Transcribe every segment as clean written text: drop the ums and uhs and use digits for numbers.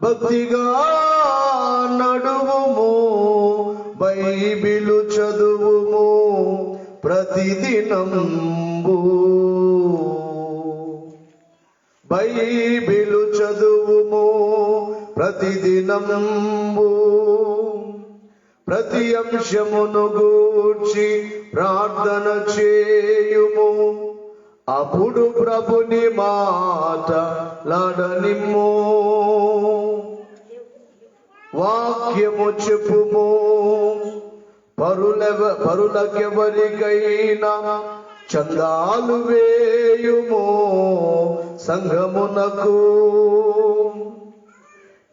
భక్తిగా నడువుము, Bible చదువుము ప్రతిదినంబు. Bible చదువుము ప్రతిదినంబు. ప్రతి అంశమును గూర్చి ప్రార్థన చేయుము, అప్పుడు ప్రభుని మాట లాడనిమ్ము. వాక్యము చెప్పుము, పరులకెవరికైనా చందాలు వేయుము. సంఘమునకు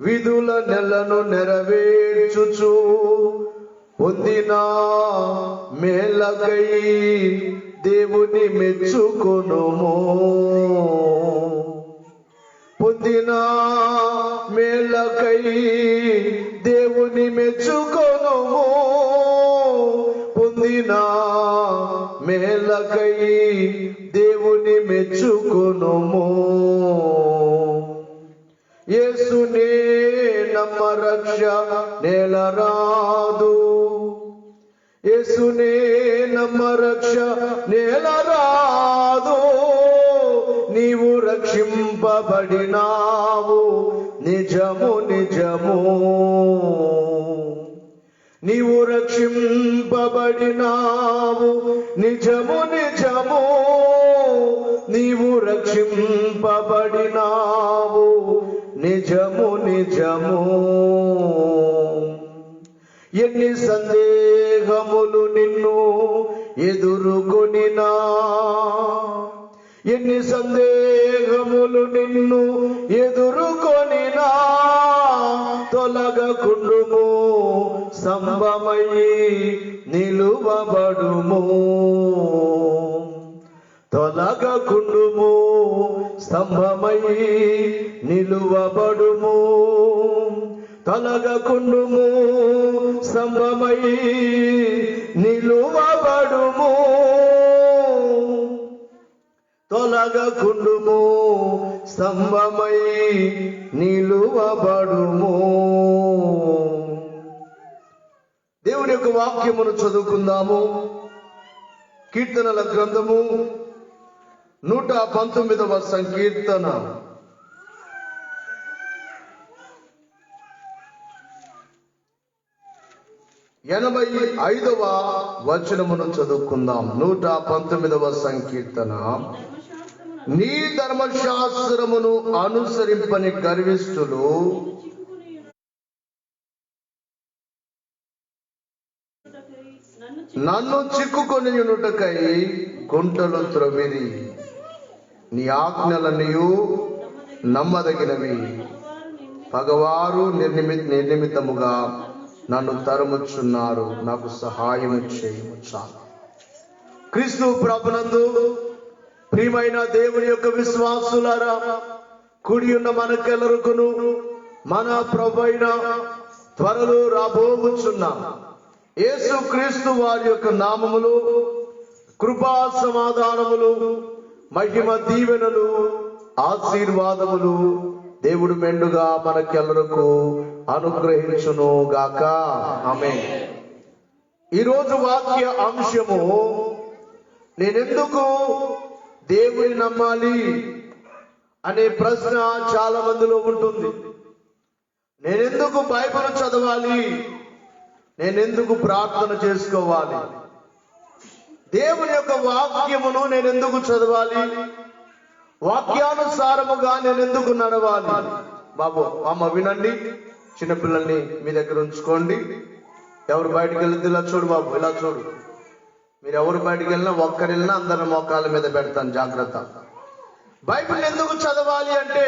విధుల నెలను నెరవేర్చుచు పొందిన మేలకై దేవుని మెచ్చుకొనుము. పొందిన మేలకై దేవుని మెచ్చుకొనుము. పొందిన మేలకై దేవుని మెచ్చుకొనుము. యేసునే నమ్మ రక్ష నేలరాదు. యేసునే నమ్మ రక్ష నేలరాదు. నీవు రక్షింపబడినావు నిజము నిజము. నీవు రక్షింపబడినావు నిజము నిజము. నీవు రక్షింపబడినావు నిజము నిజము. ఎన్ని సందేహములు నిన్ను ఎదుర్కొనినా, ఎన్ని సందేహములు నిన్ను ఎదుర్కొనినా, తొలగకుండుము, స్తంభమయి నిలువబడుము. తొలగకుండుము, స్తంభమయి నిలువబడుము. తొలగకుండుము, స్తంభమయి నిలువబడుము. తొలగకుండుము, స్తంభమయి నిలువబడుము. దేవుని యొక్క వాక్యమును చదువుకుందాము. కీర్తనల గ్రంథము 119వ సంకీర్తన 85వ వచనమును చదువుకుందాం. 119వ సంకీర్తన. నీ ధర్మశాస్త్రమును అనుసరింపని గర్విష్ఠులు నన్ను చిక్కుకొనియుటకై గుంటలు త్రవ్విరి. నీ ఆజ్ఞలనియు నమ్మదగినవి. పగవారు నిర్నిమితముగా నన్ను తరుముచున్నారు. నాకు సహాయము చేయము. చాలు. క్రీస్తు ప్రభునందు ప్రియమైన దేవుని యొక్క విశ్వాసులారా, కూడి ఉన్న మనకెల్లరుకును మన ప్రభువైన త్వరలో రాబోచున్న యేసు క్రీస్తు వారి యొక్క నామములో కృపా సమాధానములు, మహిమ దీవెనలు, ఆశీర్వాదములు దేవుడు మెండుగా మనకెల్లరకు అనుగ్రహించును గాక. ఆమేన్. ఈరోజు వాక్య అంశము, నేనెందుకు దేవుని నమ్మాలి అనే ప్రశ్న చాలా మందిలో ఉంటుంది. నేనెందుకు బైబిల్ చదవాలి, నేనెందుకు ప్రార్థన చేసుకోవాలి, దేవుని యొక్క వాక్యమును నేనెందుకు చదవాలి, వాక్యానుసారముగా నేనెందుకు నడవాలి. బాబు అమ్మ వినండి, చిన్నపిల్లల్ని మీ దగ్గర ఉంచుకోండి. ఎవరు బయటికి వెళ్ళింది ఇలా చూడు బాబు, ఇలా చూడు. మీరు ఎవరు బయటికి వెళ్ళినా ఒక్కరు వెళ్ళినా అందరి మోకాళ్ళ మీద పెడతాను, జాగ్రత్త. బైబిల్ ఎందుకు చదవాలి అంటే,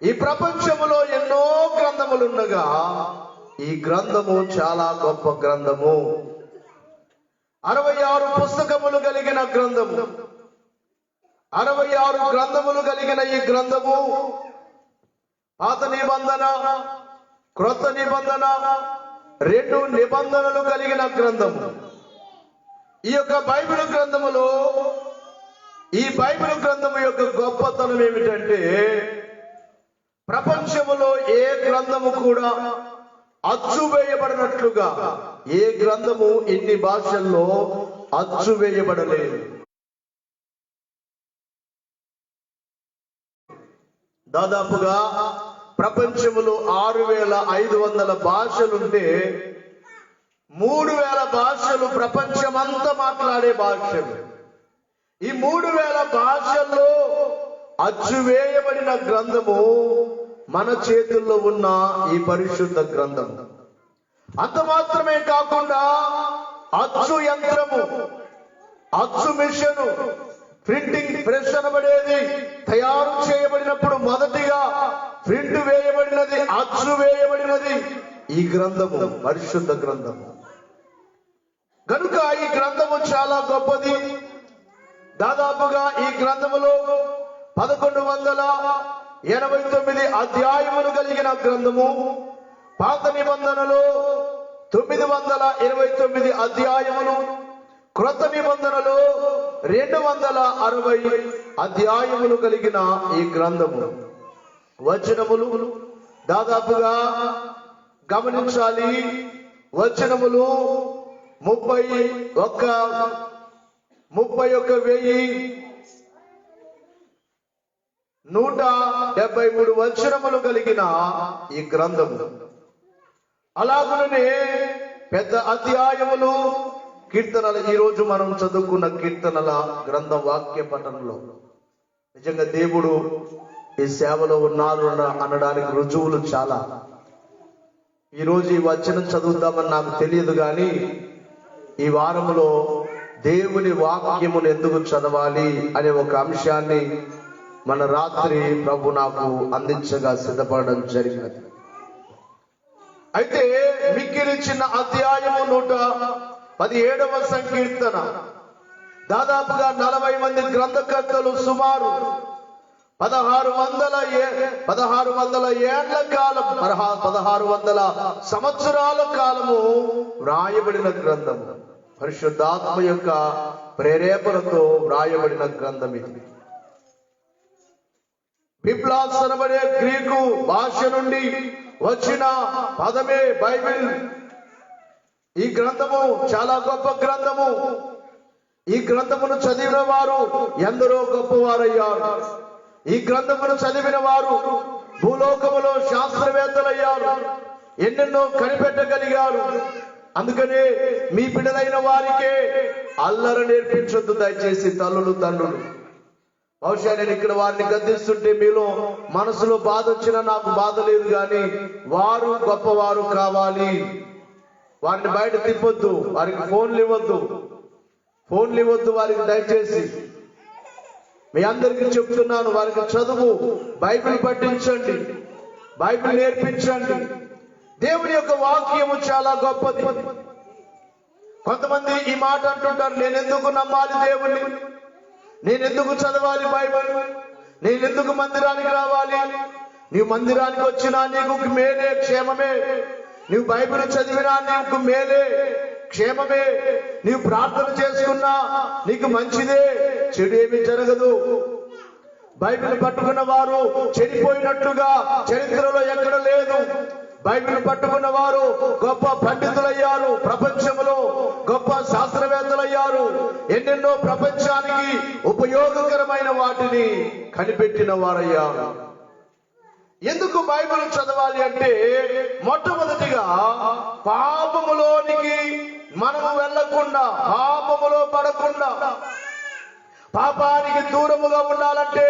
ఈ ప్రపంచంలో ఎన్నో గ్రంథములు ఉండగా ఈ గ్రంథము చాలా గొప్ప గ్రంథము. 66 పుస్తకములు కలిగిన గ్రంథము. 66 గ్రంథములు కలిగిన ఈ గ్రంథము పాత నిబంధన, క్రొత్త నిబంధన, 2 నిబంధనలు కలిగిన గ్రంథము. ఈ యొక్క బైబిల్ గ్రంథములో, ఈ బైబిల్ గ్రంథము యొక్క గొప్పతనం ఏమిటంటే, ప్రపంచములో ఏ గ్రంథము కూడా అచ్చు వేయబడినట్లుగా ఏ గ్రంథము ఇన్ని భాషల్లో అచ్చు వేయబడలేదు. దాదాపుగా ప్రపంచములో 6500 భాషలుంటే 3000 భాషలు ప్రపంచమంతా మాట్లాడే భాషలు. ఈ 3000 భాషల్లో అచ్చు వేయబడిన గ్రంథము మన చేతుల్లో ఉన్న ఈ పరిశుద్ధ గ్రంథం. అంత మాత్రమే కాకుండా అచ్చు యంత్రము, అచ్చు మిషను, ప్రింటింగ్ ప్రెస్ అనబడేది తయారు చేయబడినప్పుడు మొదటిగా ప్రింట్ వేయబడినది, అచ్చు వేయబడినది ఈ గ్రంథము, పరిశుద్ధ గ్రంథము. కనుక ఈ గ్రంథము చాలా గొప్పది. దాదాపుగా ఈ గ్రంథములో 1189 అధ్యాయములు కలిగిన గ్రంథము. పాత నిబంధనలో 929 అధ్యాయములు, క్రొత్త నిబంధనలో 260 అధ్యాయములు కలిగిన ఈ గ్రంథము. వచనములు దాదాపుగా గమనించాలి, వచనములు 31,173 వచనములు కలిగిన ఈ గ్రంథము. అలాగనే పెద్ద అధ్యాయములు, కీర్తనలు. ఈరోజు మనం చదువుకున్న కీర్తనల గ్రంథం వాక్య పఠనంలో నిజంగా దేవుడు ఈ సేవలో ఉన్నారు అనడానికి రుజువులు చాలా. ఈరోజు ఈ వచనం చదువుతామని నాకు తెలియదు, కానీ ఈ వారములో దేవుని వాక్యమును ఎందుకు చదవాలి అనే ఒక అంశాన్ని మన రాత్రి ప్రభు నాకు అందించగా సిద్ధపడడం జరిగినది. అయితే మిక్కిలి చిన్న అధ్యాయము 117వ సంకీర్తన. దాదాపుగా 40 మంది గ్రంథకర్తలు సుమారు 1600 ఏళ్ల కాలం, 1600 సంవత్సరాల కాలము వ్రాయబడిన గ్రంథము. పరిశుద్ధాత్మ యొక్క ప్రేరేపణతో వ్రాయబడిన గ్రంథం ఇది. బిబ్లాస్ అనబడే గ్రీకు భాష నుండి వచ్చిన పదమే బైబిల్. ఈ గ్రంథము చాలా గొప్ప గ్రంథము. ఈ గ్రంథమును చదివిన వారు ఎందరో గొప్పవారయ్యారు. ఈ గ్రంథమును చదివిన వారు భూలోకములో శాస్త్రవేత్తలయ్యారు, ఎన్నెన్నో కనిపెట్టగలిగారు. అందుకనే మీ బిడ్డలైన వారికే అల్లరి నేర్పించొద్దు దయచేసి తల్లులు, తండ్రులు. బహుశా నేను ఇక్కడ వారిని గద్దిస్తుంటే మీలో మనసులో బాధ వచ్చినా నాకు బాధ లేదు, కానీ వారు గొప్పవారు కావాలి. వారిని బయట తిప్పొద్దు, వారికి ఫోన్లు ఇవ్వద్దు వారికి. దయచేసి మీ అందరికీ చెప్తున్నాను, వారికి చదువు, బైబిల్ పఠించండి, బైబిల్ నేర్పించండి. దేవుని యొక్క వాక్యము చాలా గొప్పది. కొంతమంది ఈ మాట అంటుంటారు, నేనెందుకు నమ్మాలి దేవుణ్ణి, నేనెందుకు చదవాలి బైబిల్, నేనెందుకు మందిరానికి రావాలి? నీవు మందిరానికి వచ్చినా నీకు మేలే, క్షేమమే. నీవు బైబిల్ చదివినా నీకు మేలే, క్షేమమే. నీవు ప్రార్థన చేసుకున్నా నీకు మంచిదే, చెడు ఏమీ జరగదు. బైబిల్ పట్టుకున్న వారు చెడిపోయినట్లుగా చరిత్రలో ఎక్కడ లేదు. బైబిల్ పట్టుకున్న వారు గొప్ప పండితులయ్యారు, ప్రపంచంలో గొప్ప శాస్త్రవేత్తలయ్యారు, ఎన్నెన్నో ప్రపంచానికి ఉపయోగకరమైన వాటిని కనిపెట్టిన వారయ్యారు. ఎందుకు బైబిల్ చదవాలి అంటే, మొట్టమొదటిగా పాపములోనికి మనము వెళ్లకుండా, పాపములో పడకుండా, పాపానికి దూరముగా ఉండాలంటే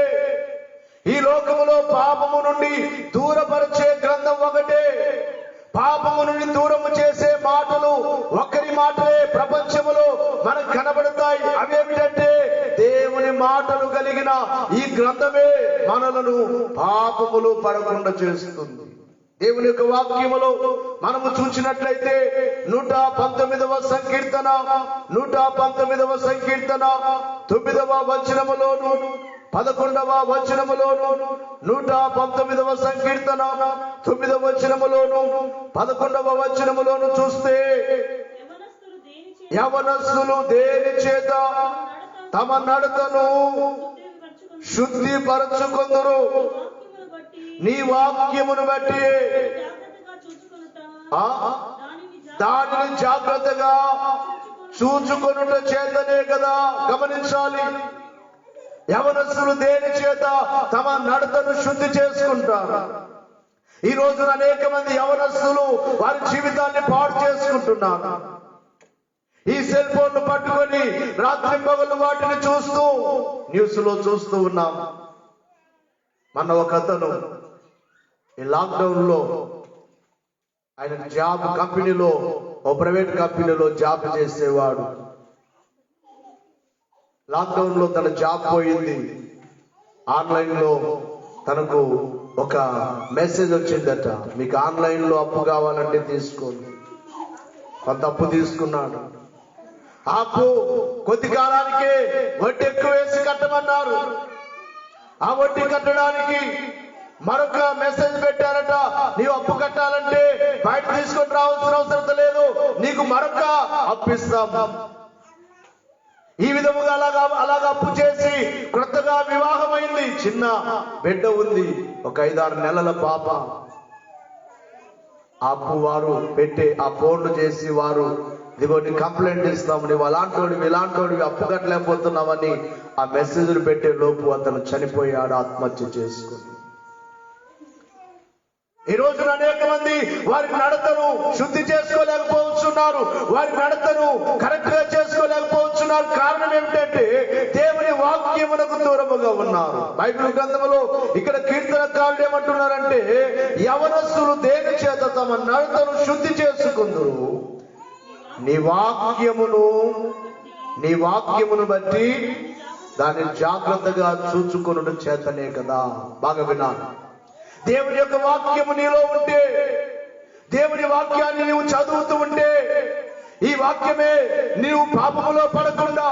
ఈ లోకములో పాపము నుండి దూరపరిచే గ్రంథం ఒకటే. పాపము నుండి దూరము చేసే మాటలు ఒక్కరి మాటలే ప్రపంచములో మనకు కనబడతాయి. అవేమిటంటే దేవుని మాటలు కలిగిన ఈ గ్రంథమే మనలను పాపములు పడకుండా చేస్తుంది. దేవుని యొక్క వాక్యములో మనము చూసినట్లయితే 119వ సంకీర్తన 9వ వచనములోను 11వ వచనములోను 119వ సంకీర్తన 9వ వచనములోను 11వ వచనములోను చూస్తే, యవనస్తులు దేని చేత తమ నడతను శుద్ధిపరచుకొందురు, నీ వాక్యమును బట్టి దానిని జాగ్రత్తగా చూచుకొనుట చేతనే కదా. గమనించాలి, యవనస్తులు దేని చేత తమ నడతను శుద్ధి చేసుకుంటారు. ఈ రోజున అనేక మంది యవనస్తులు వారి జీవితాన్ని పాడు చేసుకుంటున్నారు. ఈ సెల్ ఫోన్లు పట్టుకొని రాత్రి పగలు వాటిని చూస్తూ న్యూస్ లో చూస్తూ ఉన్నాం. మన ఒక అతను ఈ లాక్డౌన్ లో ఆయన జాబ్ కంపెనీలో, ఓ ప్రైవేట్ కంపెనీలో జాబ్ చేసేవాడు. లాక్డౌన్ లో తన జాబ్ పోయింది. ఆన్లైన్ లో తనకు ఒక మెసేజ్ వచ్చిందట, మీకు ఆన్లైన్ లో అప్పు కావాలంటే తీసుకోండి. కొంత అప్పు తీసుకున్నాడు. ఆ అప్పు కొద్ది కాలానికే వడ్డీ ఎక్కువ వేసి కట్టమన్నారు. ఆ వడ్డీ కట్టడానికి మరొక మెసేజ్ పెట్టారట, నీవు అప్పు కట్టాలంటే బయట తీసుకొని రావాల్సిన అవసరం లేదు, నీకు మరొక అప్పు ఇస్తాం. ఈ విధముగా అలాగా అప్పు చేసి కొత్తగా వివాహమైంది. చిన్న బిడ్డ ఉంది, ఒక 5-6 నెలల పాప. అప్పు వారు పెట్టే ఆ ఫోన్లు చేసి వారు, ఇదిగో నీ కంప్లైంట్ ఇస్తాము, నువ్వు అలాంటోడివి ఇలాంటోడివి అప్పు కట్టలేకపోతున్నావని ఆ మెసేజ్లు పెట్టే లోపు అతను చనిపోయాడు, ఆత్మహత్య చేసుకుని. ఈ రోజున అనేక మంది వారి నడతను శుద్ధి చేసుకోలేకపోతున్నారు, వారి నడతను కరెక్ట్ గా చేసుకోలేకపోతున్నారు. కారణం ఏమిటంటే దేవుని వాక్యమునకు దూరముగా ఉన్నారు. బైబిల్ గ్రంథములో ఇక్కడ కీర్తనకారుడు ఏమంటున్నారంటే, యవనస్తులు దేని చేత తమ నడతను శుద్ధి చేసుకుందురు, నీ వాక్యమును బట్టి దాన్ని జాగ్రత్తగా చూచుకొనుట చేతనే కదా. బాగా వినాలి, దేవుని యొక్క వాక్యము నీలో ఉంటే, దేవుని వాక్యాన్ని నీవు చదువుతూ ఉంటే, ఈ వాక్యమే నీవు పాపములో పడకుండా,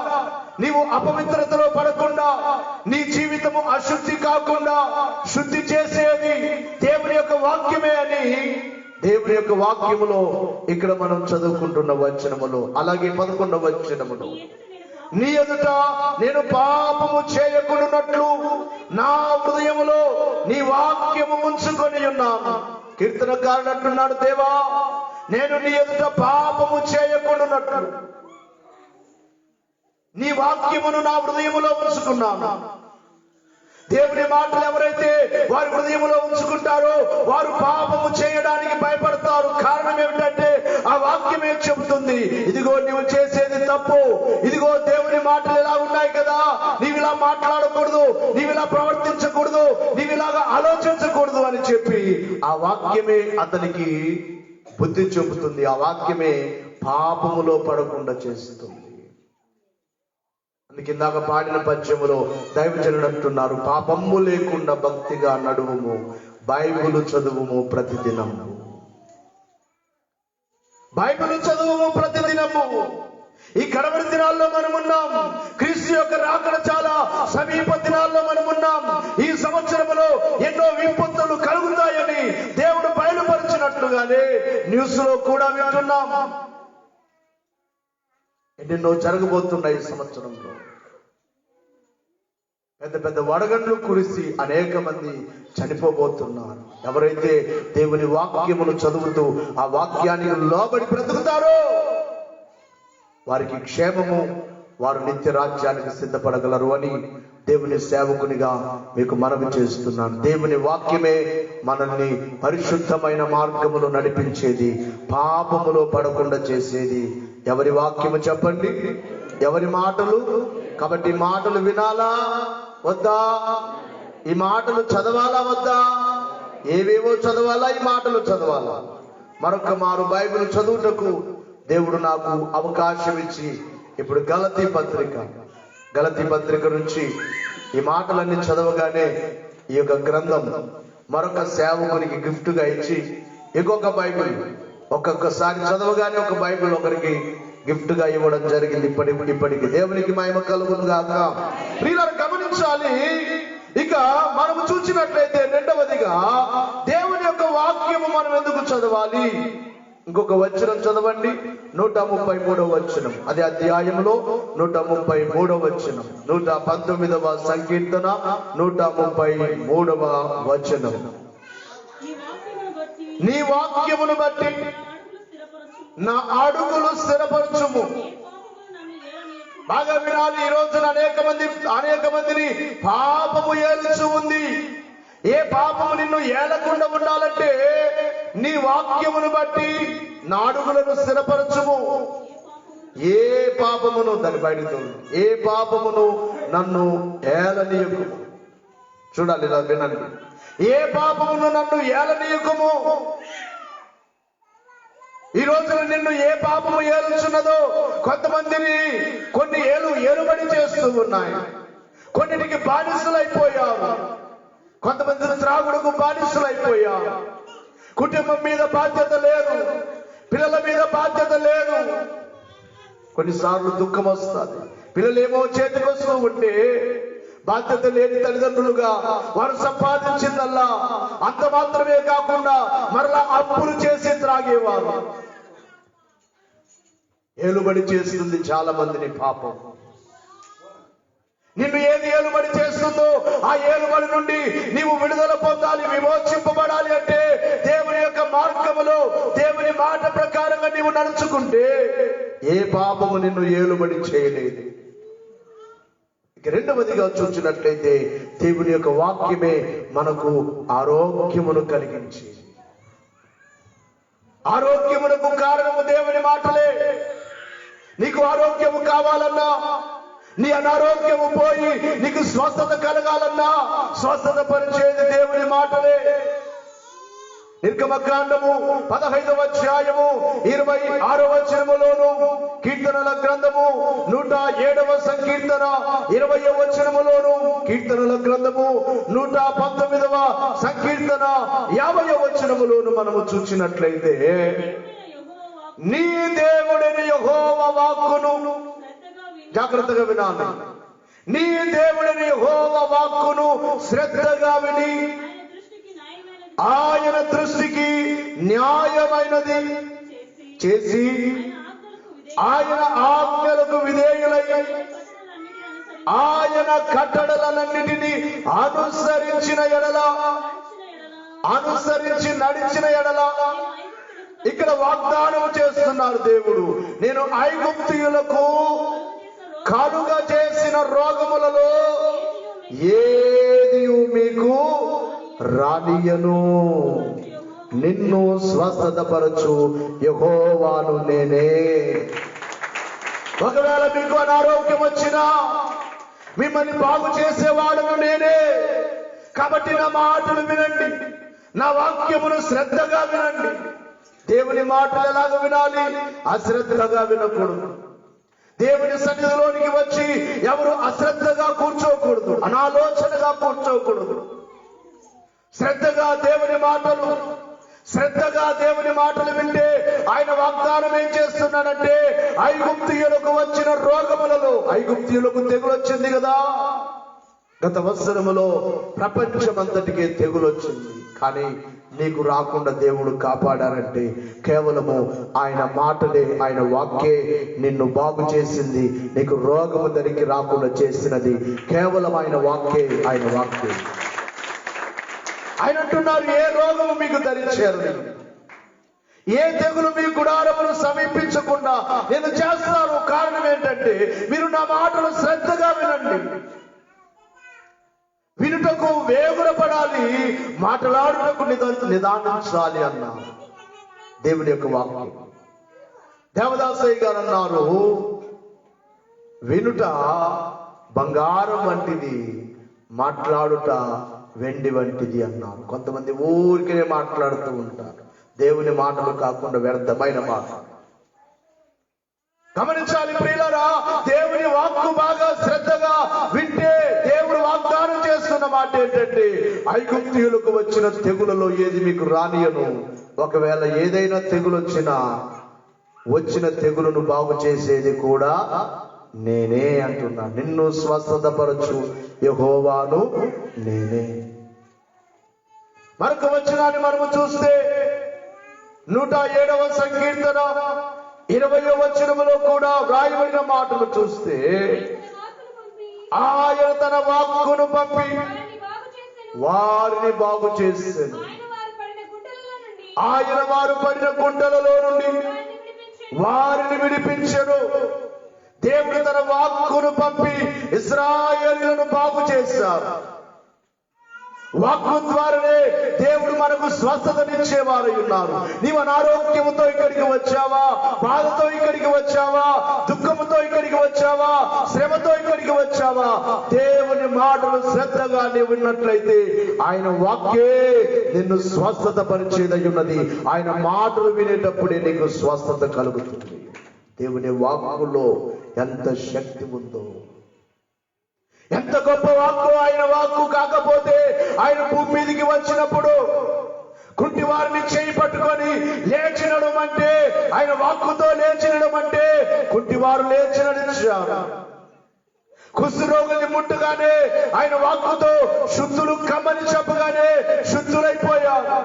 నీవు అపవిత్రతలో పడకుండా, నీ జీవితము అశుద్ధి కాకుండా శుద్ధి చేసేది దేవుని యొక్క వాక్యమే అని దేవుని యొక్క వాక్యములో ఇక్కడ మనం చదువుకుంటున్న వచనములో, అలాగే 11వ వచనములో, నీ ఎదుట నేను పాపము చేయకుండానట్లు నా హృదయములో నీ వాక్యము ఉంచుకొని ఉన్నాను. కీర్తనకారుడు అంటున్నాడు, దేవా నేను నీ ఎదుట పాపము చేయకుండానట్లు నీ వాక్యమును నా హృదయములో ఉంచుకున్నాను. దేవుని మాటలు ఎవరైతే వారి హృదయంలో ఉంచుకుంటారో వారు పాపము చేయడానికి భయపడతారు. కారణం ఏమిటంటే ఆ వాక్యమే చెబుతుంది, ఇదిగో నీవు చేసేది తప్పు, ఇదిగో దేవుని మాటలు ఇలా ఉన్నాయి కదా, నీవు ఇలా మాట్లాడకూడదు, నీవు ఇలా ప్రవర్తించకూడదు, నీవు ఇలాగా ఆలోచించకూడదు అని చెప్పి ఆ వాక్యమే అతనికి బుద్ధి చెబుతుంది. ఆ వాక్యమే పాపములో పడకుండా చేస్తుంది. కిందాక పాడిన పద్యములో దైవజనుడు అంటున్నారు, పాపము లేకుండా భక్తిగా నడువుము, బైబిల్ చదువుము ప్రతిదినము. బైబిల్ చదువుము ప్రతిదినము. ఈ కడవరి దినాల్లో మనమున్నాం. క్రీస్తు యొక్క రాకడ చాలా సమీప దినాల్లో మనమున్నాం. ఈ సంవత్సరములో ఎన్నో విపత్తులు కలుగుతాయని దేవుడు బయలుపరిచినట్లుగానే న్యూస్ లో కూడా వింటున్నాం. ఎన్నెన్నో జరగబోతున్నాయి ఈ సంవత్సరంలో. పెద్ద పెద్ద వడగండ్లు కురిసి అనేక మంది చనిపోబోతున్నారు. ఎవరైతే దేవుని వాక్యమును చదువుతూ ఆ వాక్యానికి లోబడి బ్రతుకుతారో వారికి క్షేమము, వారు నిత్య రాజ్యానికి సిద్ధపడగలరు అని దేవుని సేవకునిగా మీకు మనవి చేస్తున్నాను. దేవుని వాక్యమే మనల్ని పరిశుద్ధమైన మార్గములో నడిపించేది, పాపములో పడకుండా చేసేది. ఎవరి వాక్యము చెప్పండి, ఎవరి మాటలు. కాబట్టి మాటలు వినాలా వద్దా? ఈ మాటలు చదవాలా వద్దా? ఏవేవో చదవాలా, ఈ మాటలు చదవాలా? మరొక మారు బైబిల్ చదువుటకు దేవుడు నాకు అవకాశం ఇచ్చి ఇప్పుడు గలతీ పత్రిక నుంచి ఈ మాటలన్నీ చదవగానే ఈ యొక్క గ్రంథం మరొక సేవకునికి గిఫ్ట్ గా ఇచ్చి ఇంకొక బైబిల్ ఒక్కొక్కసారి చదవగానే ఒక బైబిల్ ఒకరికి గిఫ్ట్ గా ఇవ్వడం జరిగింది. ఇప్పటికి దేవునికి మహిమ కలుగును గాక. ప్రియులారా గమనించాలి. ఇక మనము చూసినట్లయితే రెండవదిగా దేవుని యొక్క వాక్యము మనం ఎందుకు చదవాలి? ఇంకొక వచనం చదవండి, 133వ వచనం. అదే అధ్యాయంలో 133వ వచనం, 119వ సంకీర్తన 133వ వచనం. నీ వాక్యమును బట్టి నా అడుగులు స్థిరపరచుము. బాగా వినాలి. ఈ రోజున అనేక మందిని పాపము ఏలుచు ఉంది. ఏ పాపము నిన్ను ఏలకుండా ఉండాలంటే నీ వాక్యమును బట్టి నా అడుగులను స్థిరపరచుము. ఏ పాపమును దాని బయటకు ఏ పాపమును నన్ను ఏలనీయకుము. చూడాలి, ఇలా వినండి. ఏ పాపమును నన్ను ఏలనీయకుము. ఈ రోజున నిన్ను ఏ పాపము ఏలుచున్నదో కొంతమందిని కొన్ని ఏలుబడి చేస్తూ ఉన్నాయి. కొన్నిటికి బానిసలైపోయారు. కొంతమంది త్రాగుడుకు బానిసలైపోయారు. కుటుంబం మీద బాధ్యత లేదు, పిల్లల మీద బాధ్యత లేదు. కొన్నిసార్లు దుఃఖం వస్తుంది. పిల్లలేమో చేతికొస్తూ ఉంటే బాధ్యత లేని తల్లిదండ్రులుగా వారు సంపాదించిందల్లా అంత మాత్రమే కాకుండా మరలా అప్పులు చేసి త్రాగేవారు. ఏలుబడి చేస్తుంది చాలా మందిని పాపం. నిన్ను ఏది ఏలుబడి చేస్తుందో ఆ ఏలుబడి నుండి నీవు విడుదల పొందాలి, విమోచింపబడాలి అంటే దేవుని యొక్క మార్గములో దేవుని మాట ప్రకారంగా నీవు నడుచుకుంటే ఏ పాపము నిన్ను ఏలుబడి చేయలేదు. రెండవదిగా చూసినట్లయితే దేవుని యొక్క వాక్యమే మనకు ఆరోగ్యమును కలిగించేది. ఆరోగ్యమునకు కారణము దేవుని మాటలే. నీకు ఆరోగ్యము కావాలన్నా, నీ అనారోగ్యము పోయి నీకు స్వస్థత కలగాలన్నా స్వస్థత పరిచేది దేవుని మాటలే. నిర్గమకాండము 15వ అధ్యాయము 26వ వచనములోను, కీర్తనల గ్రంథము 107వ సంకీర్తన 20వ వచనములోను, కీర్తనల గ్రంథము 119వ సంకీర్తన 50వ వచనములోను మనము చూసినట్లయితే నీ దేవుడైన యెహోవా వాక్కును, జాగ్రత్తగా వినాలి, నీ దేవుడైన యెహోవా వాక్కును శ్రద్ధగా విని ఆయన దృష్టికి న్యాయమైనది చేసి ఆయన ఆజ్ఞలకు విధేయులై ఆయన కట్టడలన్నిటినీ అనుసరించి నడిచిన ఎడల ఇక్కడ వాగ్దానం చేస్తున్నారు దేవుడు. నేను ఐగుప్తీయులకు కలుగ చేసిన రోగములలో ఏది మీకు రానియను, నిన్ను స్వస్థతపరచు యెహోవాను నేనే. ఒకవేళ మీకు అనారోగ్యం వచ్చినా మిమ్మల్ని బాగు చేసేవాడును నేనే. కాబట్టి నా మాటలు వినండి, నా వాక్యమును శ్రద్ధగా వినండి. దేవుని మాటలు ఎలాగ వినాలి? అశ్రద్ధగా వినకూడదు. దేవుని సన్నిధిలోనికి వచ్చి ఎవరు అశ్రద్ధగా కూర్చోకూడదు, అనాలోచనగా కూర్చోకూడదు. శ్రద్ధగా దేవుని మాటలు వింటే ఆయన వాగ్దానం ఏం చేస్తున్నాడంటే ఐగుప్తీయులకు వచ్చిన రోగములలో, ఐగుప్తీయులకు తెగులు వచ్చింది కదా, గత సంవత్సరములో ప్రపంచమంతటికే తెగులు వచ్చింది. కానీ నీకు రాకుండా దేవుడు కాపాడారంటే కేవలము ఆయన మాటలే, ఆయన వాక్యే నిన్ను బాగు చేసింది. నీకు రోగము దరికి రాకుండా చేసినది కేవలం ఆయన వాక్యే. ఆయన అంటున్నారు, ఏ రోగము మీకు ధరించారు, ఏ తెగులు మీ గుడారమును సమీపించకుండా నేను చేస్తాను. కారణం ఏంటంటే మీరు నా మాటలు శ్రద్ధగా వినండి. వినుటకు వేగురపడాలి, మాట్లాడుటకు నిదానించాలి అన్నారు దేవుని యొక్క వాక్యం. దేవదాసయ్య గారు అన్నారు, వినుట బంగారం వంటిది, మాట్లాడుట వెండి వంటిది అన్నారు. కొంతమంది ఊరికే మాట్లాడుతూ ఉంటారు, దేవుని మాటలు కాకుండా వ్యర్థమైన మాటలు. గమనించాలి ప్రియులారా, దేవుని వాక్కు బాగా శ్రద్ధగా వింటే దేవుడు వాగ్దానం చేస్తున్న మాట ఏంటంటే ఐగుప్తీయులకు వచ్చిన తెగులలో ఏది మీకు రానియను. ఒకవేళ ఏదైనా తెగులు వచ్చిన తెగులును బాగు చేసేది కూడా నేనే అంటున్నా. నిన్ను స్వస్థతపరచు యెహోవాను నేనే. మరొక వచనాన్ని మనము చూస్తే 107వ సంకీర్తన 20వ వచనములో కూడా వ్రాయబడిన మాటలు చూస్తే ఆయన తన వాక్కును పంపి వారిని బాగు చేసాను, ఆయన వారు పడిన గుంటలలో నుండి వారిని విడిపించెను. దేవుడు తన వాక్కును పంపి ఇశ్రాయేలులను బాగు చేశారు. వాక్కు ద్వారానే దేవుడు మనకు స్వస్థతనిచ్చేవారై ఉన్నారు. నీవు అనారోగ్యముతో ఇక్కడికి వచ్చావా, బాధతో ఇక్కడికి వచ్చావా, దుఃఖముతో ఇక్కడికి వచ్చావా, శ్రమతో ఇక్కడికి వచ్చావా, దేవుని మాటలు శ్రద్ధగా నీవు విన్నట్లయితే ఆయన వాక్యే నిన్ను స్వస్థత పరిచేదై ఉన్నది. ఆయన మాటలు వినేటప్పుడే నీకు స్వస్థత కలుగుతుంది. దేవుని వాక్కులో ఎంత శక్తి ఉందో, ఎంత గొప్ప వాక్కు! ఆయన వాక్కు కాకపోతే ఆయన భూమి మీదికి వచ్చినప్పుడు కుంటి వారిని చేయి పట్టుకొని లేచినడం అంటే, ఆయన వాక్కుతో లేచినడం అంటే కుంటివారు లేచి నడిచారు. కుష్ఠరోగుల్ని ముట్టగానే ఆయన వాక్కుతో శుద్ధులు కమ్మని చెప్పగానే శుద్ధులైపోయారు.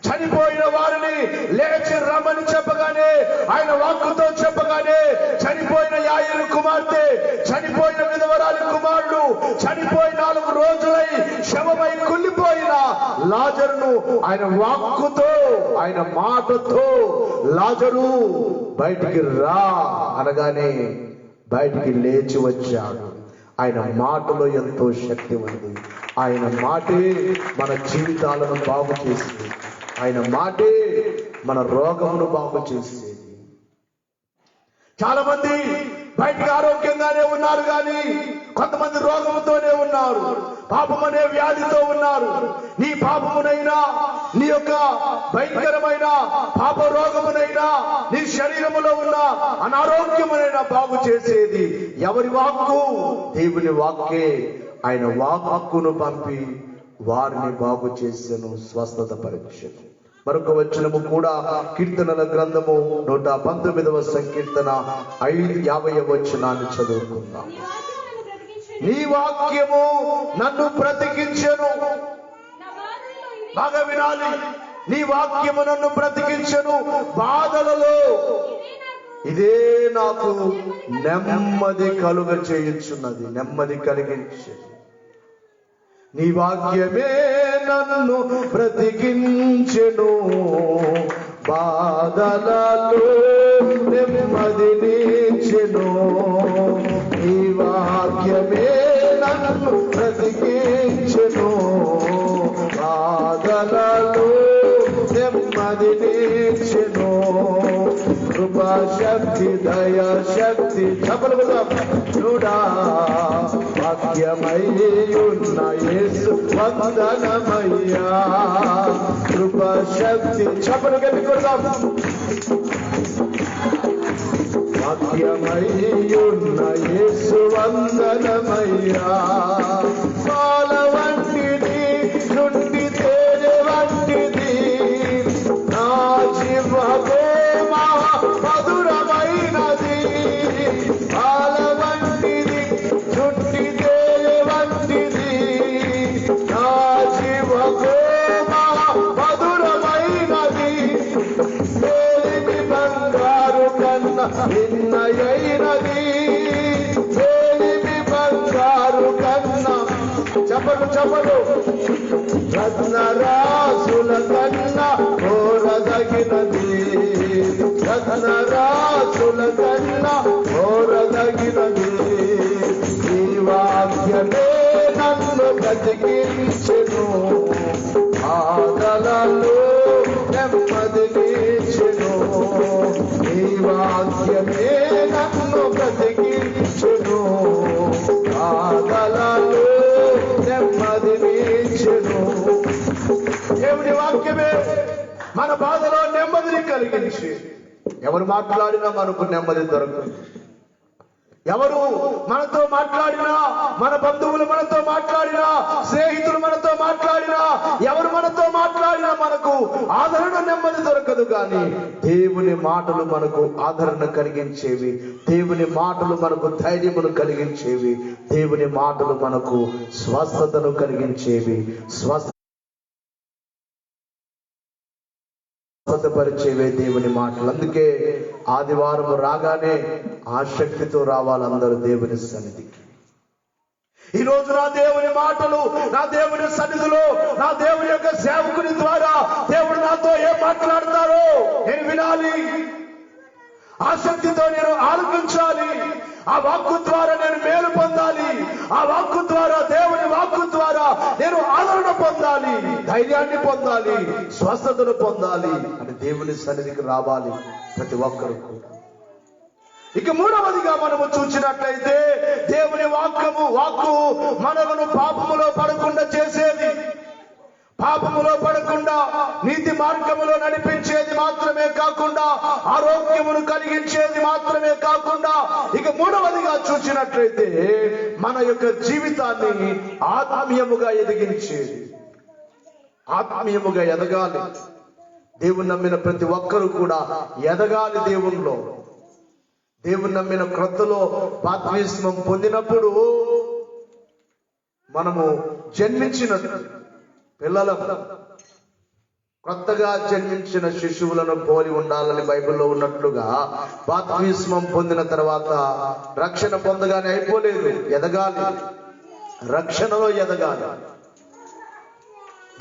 చనిపోయిన వారిని లేచి రమ్మని చెప్పగానే, ఆయన వాక్కుతో చెప్పగానే చనిపోయిన యాయేలు కుమార్తె, చనిపోయిన విధవరాలి కుమారుడు, చనిపోయి 4 రోజులై శవమై కుళ్ళిపోయిన లాజరును ఆయన వాక్కుతో, ఆయన మాటతో లాజరు బయటికి రా అనగానే బయటికి లేచి వచ్చాడు. ఆయన మాటలో ఎంతో శక్తి ఉంది. ఆయన మాటే మన జీవితాలను బాగు చేసింది. ఆయన మాటే మన రోగమును బాగు చేసేది. చాలా మంది బయటికి ఆరోగ్యంగానే ఉన్నారు, కానీ కొంతమంది రోగముతోనే ఉన్నారు, పాపమనే వ్యాధితో ఉన్నారు. నీ పాపమునైనా, నీ యొక్క భయంకరమైన పాప రోగమునైనా, నీ శరీరములో ఉన్న అనారోగ్యమునైనా బాగు చేసేది ఎవరి వాక్కు? దేవుని వాక్కే. ఆయన వాక్కును పంపి వారిని బాగు చేసెను, స్వస్థత పరీక్షను. మరొక వచనము కూడా కీర్తనల గ్రంథము 119వ సంకీర్తన 50వ వచనాన్ని చదువుకుందాం. నీ వాక్యము నన్ను బ్రతికించెను. బాగా వినాలి. నీ వాక్యము నన్ను బ్రతికించెను, బాధలలో ఇదే నాకు నెమ్మది కలుగ చేయుచున్నది. నెమ్మది కలిగించేది నీ వాక్యమే నన్ను బ్రతికించెను, బాధలలో నెమ్మదినిచ్చెను. నీ వాక్యమే నన్ను బ్రతికించెను, బాధలలో నెమ్మదినిచ్చెను. కృపాశక్తి, దయాశక్తి చూడా వాక్యమయ్యున్న యేసు వందనమయ్యా. కృపాశక్తి చపలు గట్టి కొడదాం. వాక్యమయ్యున్న యేసు వందనమయ్యా. పాల వంటిది, నుండి తేనె వంటిది నా జీవము మధురమైనది. పాల వంటిది, నుండి తేనె వంటిది నా జీవము మధురమైనది. వేలిమి బంగారు కన్నా భిన్నయైనది. వేలిమి బంగారు కన్నా చపలు రత్నరాసుల కన్నా కోరదగినది. రత్నరాసుల కన్నా కోరదగినది. ఈ వాక్యమే నన్ను బ్రతికించెను, బాధలలో నెమ్మదినిచ్చెను. ఈ వాక్యమే నన్ను బ్రతికించెను, బాధలలో నెమ్మదినిచ్చెను. దేవుని వాక్యమే మన బాధలో నెమ్మదిని కలిగించి, ఎవరు మాట్లాడినా మనకు నెమ్మది దొరకదు. ఎవరు మనతో మాట్లాడినా, మన బంధువులు మనతో మాట్లాడినా, స్నేహితులు మనతో మాట్లాడినా, ఎవరు మనతో మాట్లాడినా మనకు ఆదరణ, నెమ్మది దొరకదు. కానీ దేవుని మాటలు మనకు ఆదరణ కలిగించేవి, దేవుని మాటలు మనకు ధైర్యమును కలిగించేవి, దేవుని మాటలు మనకు స్వస్థతను కలిగించేవి, స్వస్థపరిచేవే దేవుని మాటలు. అందుకే ఆదివారం రాగానే ఆసక్తితో రావాలి అందరూ దేవుని సన్నిధికి. ఈ రోజు నా దేవుని మాటలు, నా దేవుని సన్నిధిలో, నా దేవుని యొక్క సేవకుని ద్వారా దేవుడు నాతో ఏం మాట్లాడతారో నేను వినాలి, ఆసక్తితో నేను ఆలోచించాలి. ఆ వాక్కు ద్వారా నేను మేలు పొందాలి, ఆ వాక్కు ద్వారా, దేవుని వాక్కు ద్వారా నేను ఆదరణ పొందాలి, ధైర్యాన్ని పొందాలి, స్వస్థతను పొందాలి అని దేవుని సన్నిధికి రావాలి ప్రతి ఒక్కరు కూడా. ఇక మూడవదిగా మనము చూసినట్లయితే దేవుని వాక్కు మనలను పాపములో పడకుండా చేసేది, పాపములో పడకుండా నీతి మార్గములో నడిపించేది మాత్రమే కాకుండా ఆరోగ్యమును కలిగించేది మాత్రమే కాకుండా ఇక మూడవదిగా చూసినట్లయితే మన యొక్క జీవితాన్ని ఆత్మీయముగా ఎదిగించేది. ఆత్మీయముగా ఎదగాలి. దేవుని నమ్మిన ప్రతి ఒక్కరూ కూడా ఎదగాలి దేవునిలో. దేవుని నమ్మిన క్రొత్తలో బాప్తిస్మం పొందినప్పుడు మనము జన్మించినట్టు పిల్లలను, కొత్తగా జన్మించిన శిశువులను పోలి ఉండాలని బైబిల్లో ఉన్నట్లుగా బాప్తిస్మం పొందిన తర్వాత రక్షణ పొందగానే అయిపోలేదు, ఎదగాలి, రక్షణలో ఎదగాలి.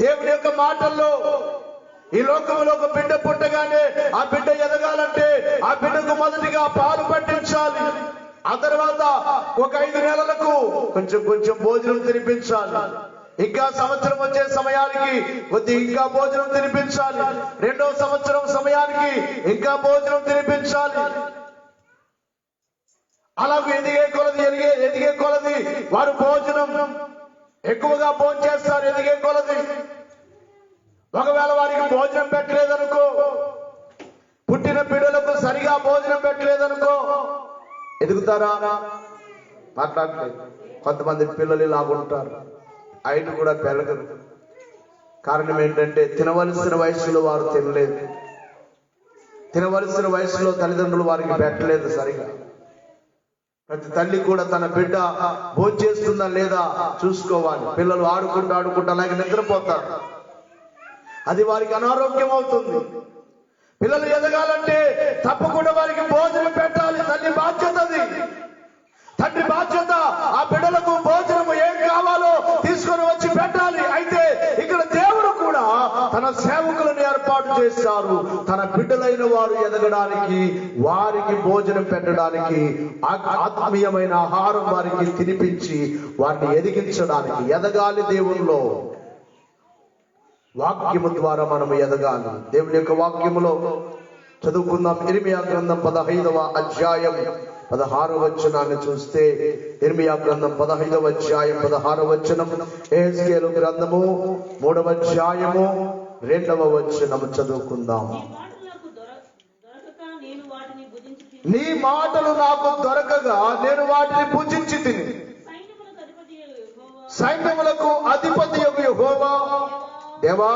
దేవుని యొక్క మాటల్లో ఈ లోకంలో ఒక బిడ్డ పుట్టగానే ఆ బిడ్డ ఎదగాలంటే ఆ బిడ్డకు మొదటిగా పాలు పట్టించాలి. ఆ తర్వాత ఒక 5 నెలలకు కొంచెం కొంచెం భోజనం తినిపించాలి. ఇంకా సంవత్సరం వచ్చే సమయానికి ఇంకా భోజనం తినిపించాలి. 2వ సంవత్సరం సమయానికి ఇంకా భోజనం తినిపించాలి. అలాగే ఎదిగే కొలది వారు భోజనం ఎక్కువగా భోజనం చేస్తారు. ఎదిగే కొలది ఒకవేళ వారికి భోజనం పెట్టలేదనుకో, పుట్టిన బిడ్డలకు సరిగా భోజనం పెట్టలేదనుకో, ఎదుగుతారా? మాట్లాడలేదు. కొంతమంది పిల్లలు ఇలాగుంటారు, హైట్ కూడా పెరగదు. కారణం ఏంటంటే తినవలసిన వయసులో వారు తినలేదు, తినవలసిన వయసులో తల్లిదండ్రులు వారికి పెట్టలేదు సరిగా. ప్రతి తల్లి కూడా తన బిడ్డ భోజనం చేస్తుందా లేదా చూసుకోవాలి. పిల్లలు ఆడుకుంటూ అలాగే నిద్రపోతారు, అది వారికి అనారోగ్యం అవుతుంది. పిల్లలు ఎదగాలంటే తప్పకుండా వారికి భోజనం పెట్టాలి. తల్లి బాధ్యత అది, తండ్రి బాధ్యత. ఆ బిడ్డలకు భోజనం ఏం కావాలో తీసుకొని వచ్చి పెట్టాలి. అయితే ఇక్కడ దేవుడు కూడా తన సేవకులను ఏర్పాటు చేశారు. తన బిడ్డలైన వారు ఎదగడానికి, వారికి భోజనం పెట్టడానికి, ఆత్మీయమైన ఆహారం వారికి తినిపించి వారిని ఎదిగించడానికి. ఎదగాలి దేవునిలో. వాక్యము ద్వారా మనము ఎదగాలి. దేవుని యొక్క వాక్యములో చదువుకుందాం. ఇర్మియా గ్రంథం 15వ అధ్యాయం 16వ వచనాన్ని చూస్తే, ఇర్మియా గ్రంథం 15వ అధ్యాయం 16వ వచనం, యెహెజ్కేలు గ్రంథము 3వ అధ్యాయము 2వ వచనం చదువుకుందాం. నీ మాటలు నాకు దొరకగా నేను వాటిని భుజించి తిని, సైన్యములకు అధిపతి యెహోవా దేవా,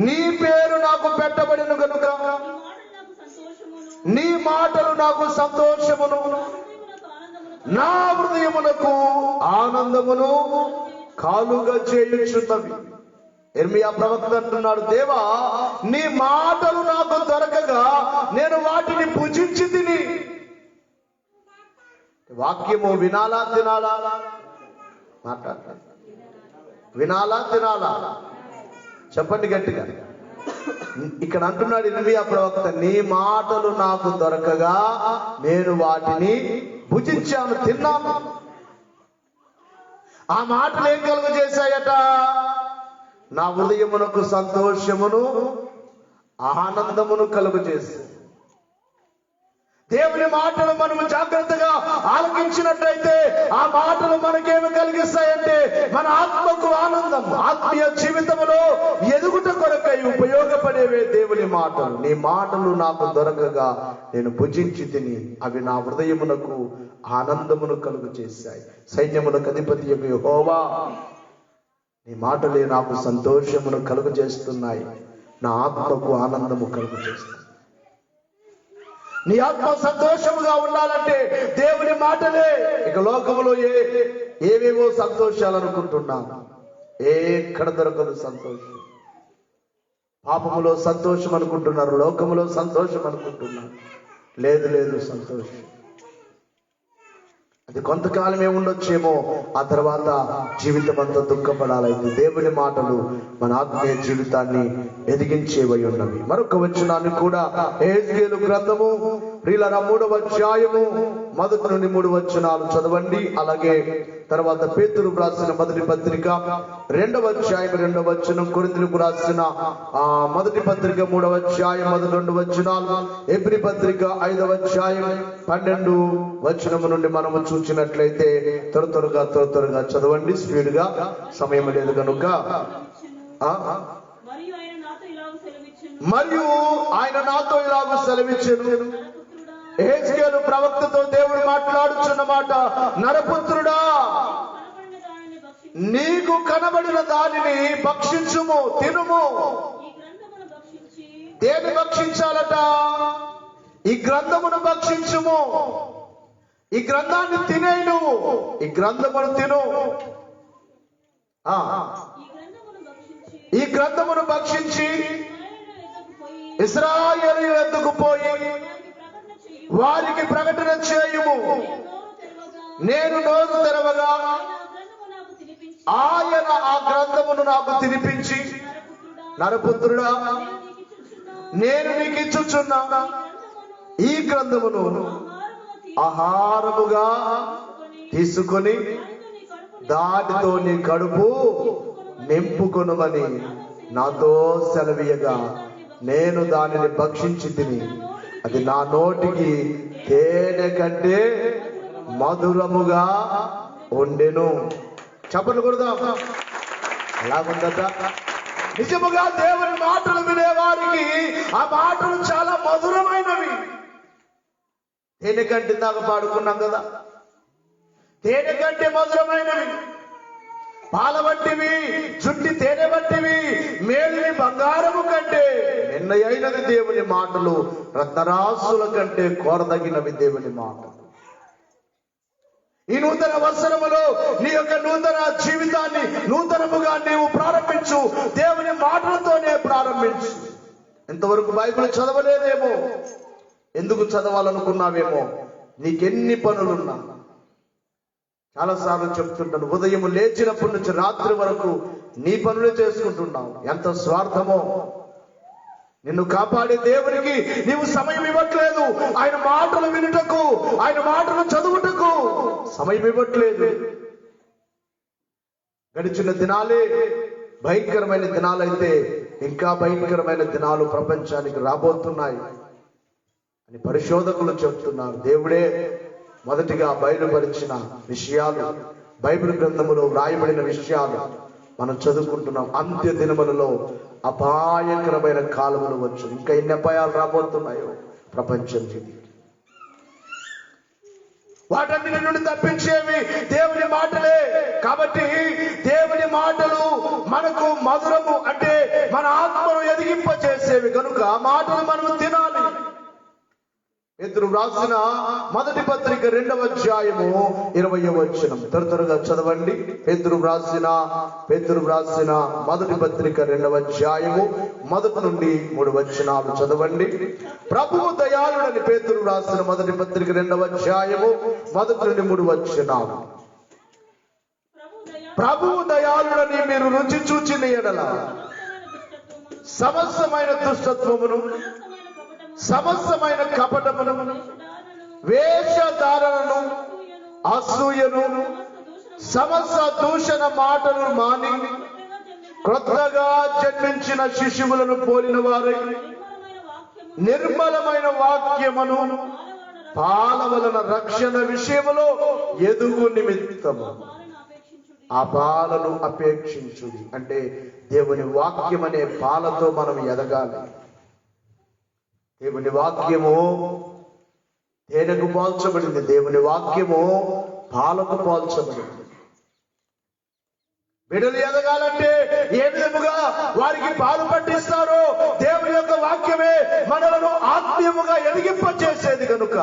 నీ పేరు నాకు పెట్టబడిన గనుక నీ మాటలు నాకు సంతోషమును, నా హృదయమునకు ఆనందమును కాలుగా చేయుచున్నవి. ఇర్మియా ప్రవక్త అంటున్నాడు, దేవా నీ మాటలు నాకు దొరకగా నేను వాటిని భుజించి తిని. వాక్యము వినాలా తినాలా? మాట్లాడతాను. వినాలా తినాలా? చెప్పండి గట్టిగా. ఇక్కడ అంటున్నాడు ఇర్మియా ప్రవక్త, నీ మాటలు నాకు దొరకగా నేను వాటిని భుజించాను, తిన్నాను. ఆ మాటలు ఏం కలుగ చేశాయట? నా హృదయమునకు సంతోషమును ఆనందమును కలుగు చేశాయి. దేవుని మాటలు మనము జాగ్రత్తగా ఆలకించినట్లయితే ఆ మాటలు మనకేమి కలిగిస్తాయంటే మన ఆత్మకు ఆనందం, ఆత్మీయ జీవితంలో ఎదుగుట కొరకై ఉపయోగపడేవే దేవుని మాటలు. నీ మాటలు నాకు దొరకగా నేను భుజించి తిని, అవి నా హృదయమునకు ఆనందమును కలుగు చేశాయి. సైన్యములకు అధిపతి యెహోవా, నీ మాటలే నాకు సంతోషమును కలుగు చేస్తున్నాయి, నా ఆత్మకు ఆనందము కలుగు చేస్తున్నాయి. నీ ఆత్మ సంతోషముగా ఉండాలంటే దేవుని మాటలే. ఇక లోకములో ఏవేవో సంతోషాలు అనుకుంటున్నాను, ఎక్కడ దొరకదు సంతోషం. పాపములో సంతోషం అనుకుంటున్నారు, లోకములో సంతోషం అనుకుంటున్నారు. లేదు సంతోషం. అది కొంతకాలమే ఉండొచ్చేమో, ఆ తర్వాత జీవితం అంతా దుఃఖపడాలైతే దేవుని మాటలు మన ఆత్మీయ జీవితాన్ని ఎదిగించేవై ఉన్నవి. మరొక వచనాన్ని కూడా యెహెజ్కేలు గ్రంథము ప్రియులారా 3వ అధ్యాయము 1 నుండి 3 వచనాలు చదవండి. అలాగే తర్వాత పేతురు రాసిన మొదటి పత్రిక 2వ అధ్యాయం 2వ వచనం, కొరింథీయులకు రాసిన మొదటి పత్రిక 3వ అధ్యాయం 2 వచనాలు, హెబ్రీ పత్రిక 5వ అధ్యాయం 12 వచనము నుండి మనము చూసినట్లయితే త్వరగా చదవండి, స్పీడ్ గా, సమయం లేదు కనుక. మరియు ఆయన నాతో ఇలాగ సెలవిచ్చెను. యెహెజ్కేలు ప్రవక్తతో దేవుడు మాట్లాడుచున్న మాట, నరపుత్రుడా, నీకు కనబడిన దానిని భక్షించుము, తినుము. దేని భక్షించాలట? ఈ గ్రంథమును భక్షించుము. ఈ గ్రంథాన్ని తినేను, ఈ గ్రంథమును తిను. ఈ గ్రంథమును భక్షించి ఇశ్రాయేలు ఎద్దుకు పోయి వారికి ప్రకటన చేయుము. నేను నోరు తెరవగా ఆయన ఆ గ్రంథమును నాకు తినిపించి, నరపుత్రుడా, నేను నీకు ఇచ్చుచున్నా ఈ గ్రంథమును ఆహారముగా తీసుకొని దాటితో నీ కడుపు నింపుకొనుమని నాతో సెలవీయగా నేను దానిని భక్షించి తిని అది నా నోటికి తేనె కంటే మధురముగా ఉండెను. చెప్పలు కొడదాం. ఎలాగుందట? నిజముగా దేవుని మాటలు వినేవారికి ఆ మాటలు చాలా మధురమైనవి. తేనె కంటే దాకా పాడుకున్నాం కదా, తేనె కంటే మధురమైనవి, పాల వంటివి, చుట్టి తేనె వంటివి, మేలిని బంగారము కంటే నిన్నయైనది దేవుని మాటలు, రత్నరాసుల కంటే కోరదగినవి దేవుని మాటలు. ఈ నూతన వత్సరములో నీ యొక్క నూతన జీవితాన్ని నూతనముగా నీవు ప్రారంభించు. దేవుని మాటలతోనే ప్రారంభించు. ఇంతవరకు బైబిల్ చదవలేదేమో, ఎందుకు చదవాలనుకున్నావేమో, నీకెన్ని పనులున్నా. చాలాసార్లు చెప్తుంటాను, ఉదయం లేచినప్పటి నుంచి రాత్రి వరకు నీ పనులు చేసుకుంటున్నావు. ఎంత స్వార్థమో! నిన్ను కాపాడే దేవునికి నీవు సమయం ఇవ్వట్లేదు. ఆయన మాటలు వినుటకు, ఆయన మాటలు చదువుటకు సమయం ఇవ్వట్లేదు. గడిచిన దినాలే భయంకరమైన దినాలైతే ఇంకా భయంకరమైన దినాలు ప్రపంచానికి రాబోతున్నాయి అని పరిశోధకులు చెప్తున్నారు. దేవుడే మొదటిగా బయలుపరిచిన విషయాలు, బైబిల్ గ్రంథములో వ్రాయబడిన విషయాలు మనం చదువుకుంటున్నాం. అంత్య దినములలో అపాయకరమైన కాలములు వచ్చు. ఇంకా ఎన్ని అపాయాలు రాబోతున్నాయో ప్రపంచం ఇది. వాటన్నిటి నుండి తప్పించేవి దేవుని మాటలే. కాబట్టి దేవుని మాటలు మనకు మధురము, అంటే మన ఆత్మను ఎదిగింప చేసేవి కనుక మాటలు మనము తినాలి. పేతురు రాసిన మొదటి పత్రిక 2వ అధ్యాయము 20వ వచనం, త్వరగా చదవండి. పేతురు రాసిన మొదటి పత్రిక 2వ అధ్యాయము 1 నుండి 3 వచనాలు చదవండి. ప్రభువు దయాళుడని పేతురు రాసిన మొదటి పత్రిక 2వ అధ్యాయము 1 నుండి 3 వచనాలు. ప్రభువు దయాళుడని మీరు రుచి చూచిన ఎడల సమస్తమైన దుష్టత్వమును, సమస్తమైన కపటమును, వేషధారణను, అసూయను, సమస్త దూషణ మాటలు మాని క్రొత్తగా జన్మించిన శిశువులను పోలిన వారై నిర్మలమైన వాక్యమును పాల వలన రక్షణ విషయములో ఎదుగు నిమిత్తము ఆ పాలను అపేక్షించుడి. అంటే దేవుని వాక్యం అనే పాలతో మనం ఎదగాలి. దేవుని వాక్యము తేనెకు పోల్చబడింది, దేవుని వాక్యము పాలకు పోల్చబడింది. బిడ్డలు ఎదగాలంటే ఏ విధముగా వారికి పాలు పట్టిస్తారో దేవుని యొక్క వాక్యమే మనలను ఆత్మీయముగా ఎదిగింప చేసేది కనుక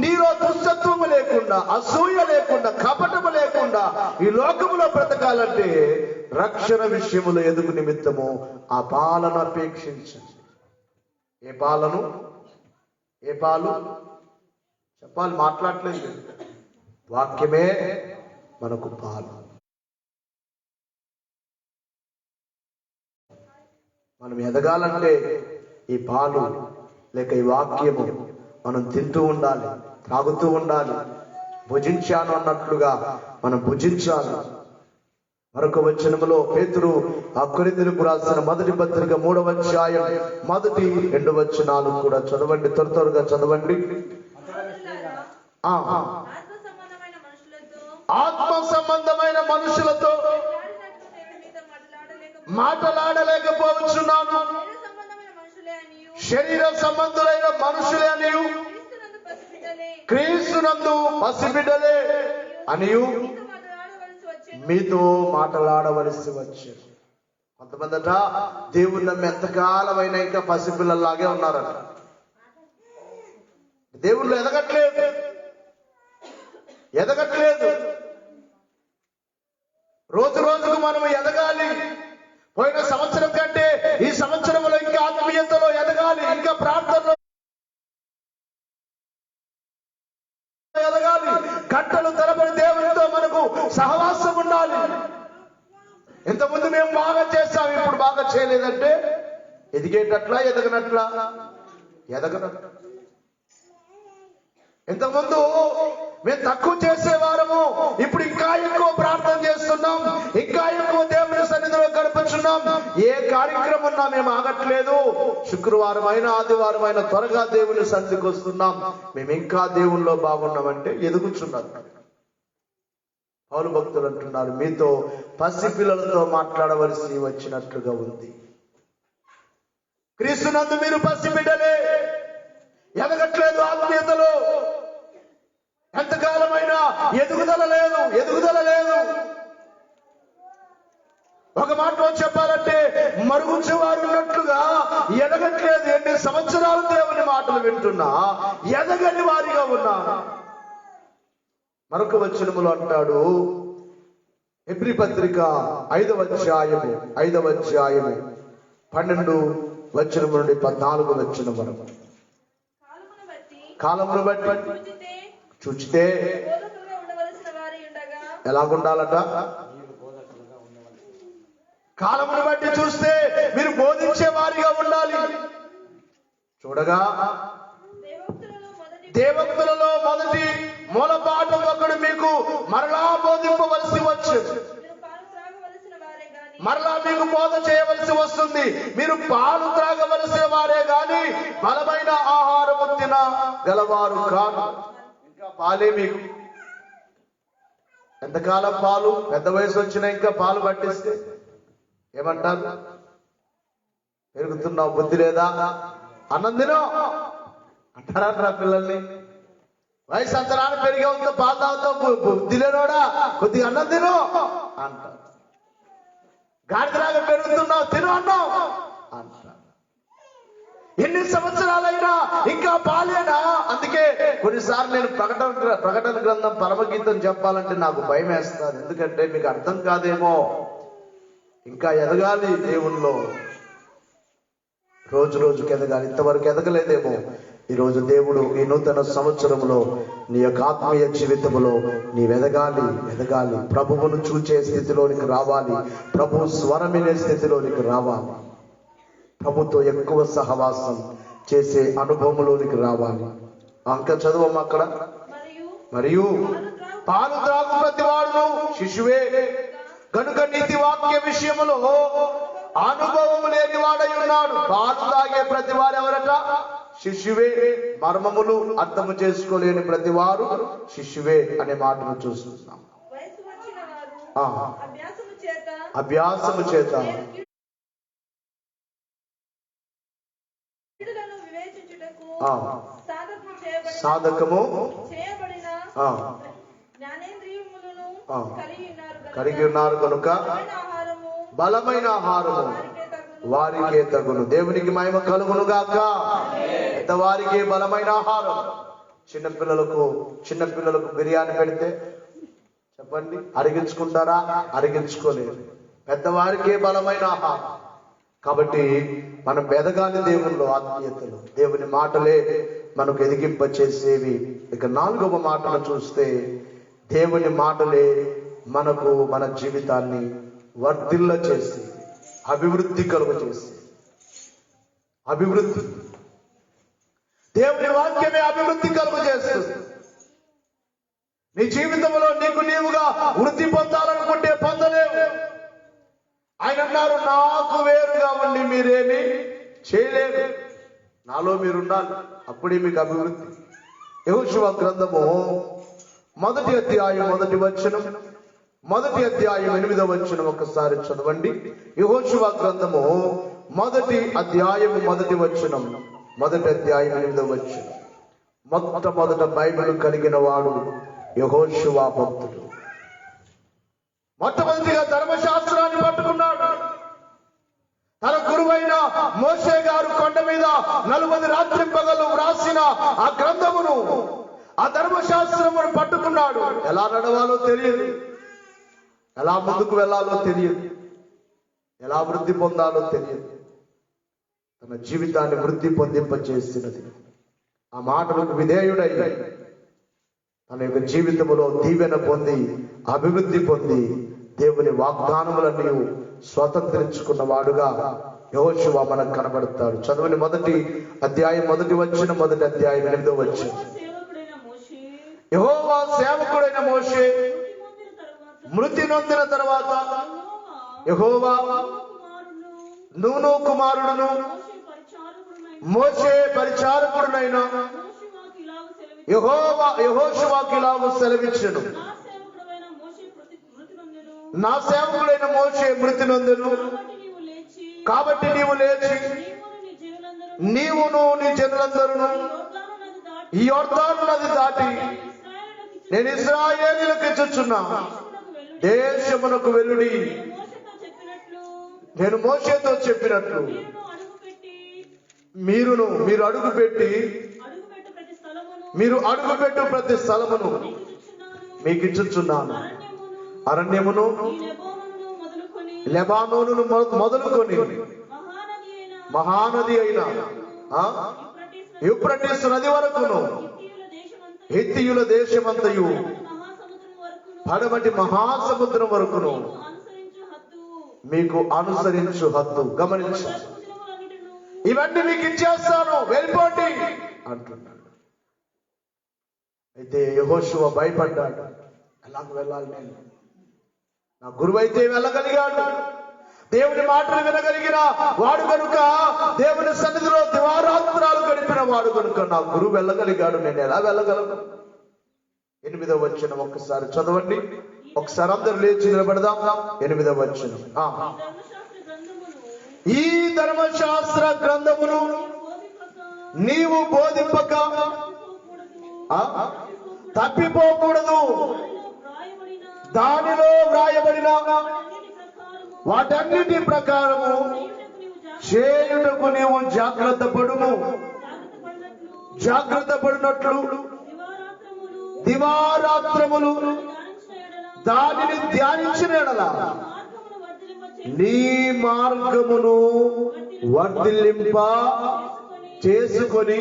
నీలో దుష్టత్వము లేకుండా, అసూయ లేకుండా, కపటము లేకుండా ఈ లోకములో బ్రతకాలంటే రక్షణ విషయములో ఎదుగు నిమిత్తము ఆ పాలను అపేక్షించండి. ఏ పాలను? ఏ పాలు చెప్పాలి? మాట్లాడలేదు. వాక్యమే మనకు పాలు. మనం ఎదగాలంటే ఈ పాలు లేక ఈ వాక్యము మనం తింటూ ఉండాలి, త్రాగుతూ ఉండాలి. భుజించాను అన్నట్లుగా మనం భుజించాలి. మరొక వచనములో పేతురు ఆ కొరింథీయులకు రాసిన మొదటి పత్రిక 3వ అధ్యాయం 1-2 వచనాలు కూడా చదవండి, త్వరగా చదవండి. ఆత్మ సంబంధమైన మనుషులతో మాట్లాడలేకపోవచ్చున్నాను, శరీర సంబంధులైన మనుషులే అనియు క్రీస్తునందు పసిబిడ్డలే అనియు మీతో మాట్లాడవలసి వచ్చేది. కొంతమందట దేవుని నమ్మి ఎంతకాలమైనా ఇంకా పసిపిల్లల్లాగే ఉన్నారట. దేవుళ్ళు ఎదగట్లేదు. రోజు రోజుకు మనం ఎదగాలి. పోయిన సంవత్సరం కంటే ఈ సంవత్సరంలో ఇంకా ఆత్మీయతలో ఎదగాలి, ఇంకా ప్రార్థనలో ఎదగాలి. గంటలు తరబడి దేవునితో మనకు సహవాసం ఉండాలి. ఇంతకుముందు మేము బాగా చేస్తాం, ఇప్పుడు బాగా చేయలేదంటే ఎదిగేటట్లా ఎదగనట్లా? ఇంతకుముందు మేము తక్కువ చేసేవారము, ఇప్పుడు ఇంకా ఎక్కువ ప్రార్థన చేస్తున్నాం, ఇంకా ఎక్కువ దేవుని సన్నిధిలో గడుపుతున్నాం. ఏ కార్యక్రమం ఉన్నా మేము ఆగట్లేదు. శుక్రవారం అయినా ఆదివారం అయినా త్వరగా దేవుని సన్నిధికి వస్తున్నాం. మేము ఇంకా దేవుల్లో బాగున్నామంటే ఎదుగుచున్నారు. పౌలు భక్తులు అంటున్నారు, మీతో పసిపిల్లలతో మాట్లాడవలసి వచ్చినట్లుగా ఉంది. క్రీస్తునందు మీరు పసిబిడ్డలే, ఎదగట్లేదు ఆత్మీయతలో. ఎంతకాలమైనా ఎదుగుదల లేదు. ఒక మాటలో చెప్పాలంటే మరుగుచ్చేవారు ఉన్నట్లుగా ఎదగట్లేదు. ఎన్ని సంవత్సరాలు దేవుని మాటలు వింటున్నా ఎదగని వారిగా ఉన్నారు. మరొక వచనములో అంటాడు, హెబ్రీ పత్రిక 5వ అధ్యాయము 12 వచనం నుండి 14 వచనం వరకు. కాలమును బట్టి చూచితే ఎలాగుండాలట? కాలమును బట్టి చూస్తే మీరు బోధించే వారిగా ఉండాలి. చూడగా దేవక్తులలో మొదటి మూలపాఠం ఒకడు మీకు మరలా బోధింపవలసి వచ్చేది. మరలా మీకు బోధ చేయవలసి వస్తుంది. మీరు పాలు త్రాగవలసిన వారే గాని బలమైన ఆహారము తినగలవారు కాదు. ఇంకా పాలే మీకు. ఎంతకాలం పాలు? పెద్ద వయసు వచ్చినా ఇంకా పాలు పట్టిస్తే ఏమంటారు? పెరుగుతున్నావు, బుద్ధి లేదా, అన్నం తినో అంటారా నా పిల్లల్ని? వయసు అంతరాన్ని పెరిగే ఉందో పాలు తాగుతావు, బుద్ధి లేనోడా కొద్దిగా అన్నం తినో అంటారు. గాడిదలాగా పెరుగుతున్నావు, తిను అన్నం అంటారు. ఎన్ని సంవత్సరాలైనా ఇంకా పాలేనా? అందుకే కొన్నిసార్లు నేను ప్రకటన గ్రంథం పరమగీతం చెప్పాలంటే నాకు భయం వేస్తుంది. ఎందుకంటే మీకు అర్థం కాదేమో, ఇంకా ఎదగాలి దేవుల్లో, రోజు రోజుకి ఎదగాలి. ఇంతవరకు ఎదగలేదేమో. ఈరోజు దేవుడు ఈ నూతన సంవత్సరంలో నీ యొక్క ఆత్మీయ జీవితంలో నీవు ఎదగాలి. ప్రభువును చూచే స్థితిలోనికి రావాలి. ప్రభు స్వరం వినే స్థితిలోనికి రావాలి. ప్రభుతో ఎక్కువ సహవాసం చేసే అనుభవంలోనికి రావాలి. అంక చదువు అక్కడ. మరియు పాలు త్రాగు ప్రతి వాడును శిశువే కనుక నీతి వాక్య విషయములో అనుభవం లేని వాడై ఉన్నాడు. పాలు తాగే ప్రతి వారు ఎవరట? శిశువే. మర్మములు అర్థము చేసుకోలేని ప్రతి వారు శిశువే అనే మాటను చూస్తున్నాం. అభ్యాసము చేత సాధకము కలిగి ఉన్నారు కనుక బలమైన ఆహారము వారికే తగును. దేవునికి మహిమ కలుగును గాక. పెద్దవారికి బలమైన ఆహారం. చిన్నపిల్లలకు బిర్యానీ పెడితే చెప్పండి, అరిగించుకుంటారా? అరిగించుకోలేరు. పెద్దవారికే బలమైన ఆహారం. కాబట్టి మనం ఎదగాలి దేవుల్లో, ఆత్మీయతలు. దేవుని మాటలే మనకు ఎదిగింప చేసేవి. ఇక 4వ మాటను చూస్తే దేవుని మాటలే మనకు మన జీవితాన్ని వర్ధిల్ల చేసి అభివృద్ధి కలుగ చేసి అభివృద్ధి దేవుని వాక్యమే అభివృద్ధి కలుగ చేస్తుంది. నీ జీవితంలో నీవుగా వృద్ధి పొందాలనుకుంటే పొందలేవు. ఆయన అన్నారు, నాకు వేరుగా ఉండి మీరేమి చేయలేరు, నాలో మీరు ఉండాలి, అప్పుడే మీకు అభివృద్ధి. యెహోషువ గ్రంథము 1వ అధ్యాయం 1వ వచనం, 1వ అధ్యాయం 8వ వచనం ఒకసారి చదవండి. యెహోషువ గ్రంథము 1వ అధ్యాయం 1వ వచనం, 1వ అధ్యాయం 8వ వచనం. మొట్టమొదట బైబిల్ కలిగిన వాడు యెహోషువ భక్తుడు. మొట్టమొదటిగా ధర్మశాస్త్రాన్ని పట్టుకున్నాడు. తన గురువైన మోషే గారు కొండ మీద 40 రాత్రింపగలు వ్రాసిన ఆ గ్రంథమును, ఆ ధర్మశాస్త్రమును పట్టుకున్నాడు. ఎలా నడవాలో తెలియదు, ఎలా ముందుకు వెళ్ళాలో తెలియదు, ఎలా వృద్ధి పొందాలో తెలియదు. తన జీవితాన్ని వృద్ధి పొందింపచేసినది ఆ మాటలకు విధేయుడై తన యొక్క జీవితంలో దీవెన పొంది అభివృద్ధి పొంది దేవుని వాగ్దానములను స్వతంత్రించుకున్న వాడుగా యెహోషువ మనకు కనబడతాడు. చదువుని 1వ అధ్యాయం 1వ వచనం, 1వ అధ్యాయం 8వ వచనం. యెహోవా సేవకుడైన మోషే మృతి నొందిన తర్వాత యెహోవా నూను కుమారుడును మోషే పరిచారకుడునైన యెహోషువకు ఇలాగు సెలవిచ్చెను, నా సేవకుడైన మోషే మృతి నొందెను, కాబట్టి నీవు లేచి నీవును నీ జనులందరూ ఈ యొర్దాను నది దాటి నేను ఇశ్రాయేలీయులకు ఇచ్చుచున్నా దేశమునకు వెలుడి. నేను మోషేతో చెప్పినట్లు మీరు అడుగుపెట్టు ప్రతి స్థలమును మీకు ఇచ్చుచున్నాను. అరణ్యమును లెబానోనును మొదలుకొని మహానది అయిన యూఫ్రటీసు నది వరకును హిత్తీయుల దేశమంతయు పడమటి మహాసముద్రం వరకును మీకు అనుసరించు హద్దు. గమనించాలి, ఇవన్నీ మీకు ఇచ్చేస్తాను, వెళ్ళిపోండి అంటున్నాడు. అయితే యెహోషువ భయపడ్డాడు. ఎలాగ వెళ్ళాలి నేను? నా గురువు అయితే వెళ్ళగలిగాడు, దేవుని మాటలు వినగలిగిన వాడు కనుక, దేవుని సన్నిధిలో దివారాత్రాలు గడిపిన వాడు కనుక నా గురువు వెళ్ళగలిగాడు, నేను ఎలా వెళ్ళగలను? 8వ వచనం ఒక్కసారి చదవండి. ఒకసారి అందరూ లేచి నిలబడదాం. 8వ వచనం. ఈ ధర్మశాస్త్ర గ్రంథమును నీవు బోధింపక తప్పిపోకూడదు, దానిలో వ్రాయబడిన వాటన్నిటి ప్రకారము చేయుటకు నీవు జాగ్రత్త పడినట్లు దివారాత్రములు దానిని ధ్యానించిన ఎడల నీ మార్గమును వర్ధిల్లింప చేసుకొని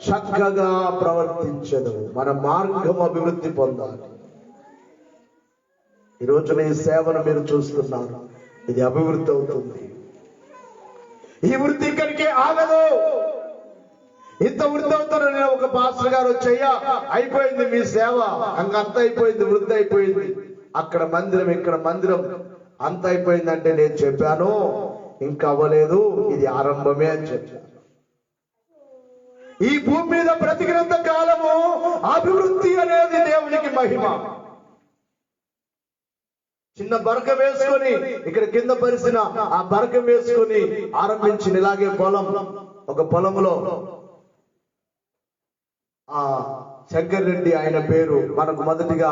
చక్కగా ప్రవర్తించదు. మన మార్గం అభివృద్ధి పొందాలి. ఈరోజు ఈ సేవను మీరు చూస్తున్నారు, ఇది అభివృద్ధి అవుతుంది. ఈ వృద్ధి ఇక్కడికే ఆగదు. ఇంత వృద్ధి అవుతున్న నేను ఒక పాస్టర్ గారు వచ్చయ్యా, అయిపోయింది మీ సేవ, అంత అయిపోయింది, వృద్ధి అయిపోయింది, అక్కడ మందిరం ఇక్కడ మందిరం అంత అయిపోయిందంటే నేను చెప్పాను ఇంకా అవ్వలేదు, ఇది ఆరంభమే అని చెప్పాను. ఈ భూమి మీద బ్రతికినంత కాలము అభివృద్ధి అనేది దేవునికి మహిమ. చిన్న బరక వేసుకొని ఇక్కడ కింద పరిసిన ఆ బరక వేసుకొని ఆరంభించిన ఇలాగే ఒక పొలంలో ఆ శంకర్ రెడ్డి ఆయన పేరు మనకు మొదటిగా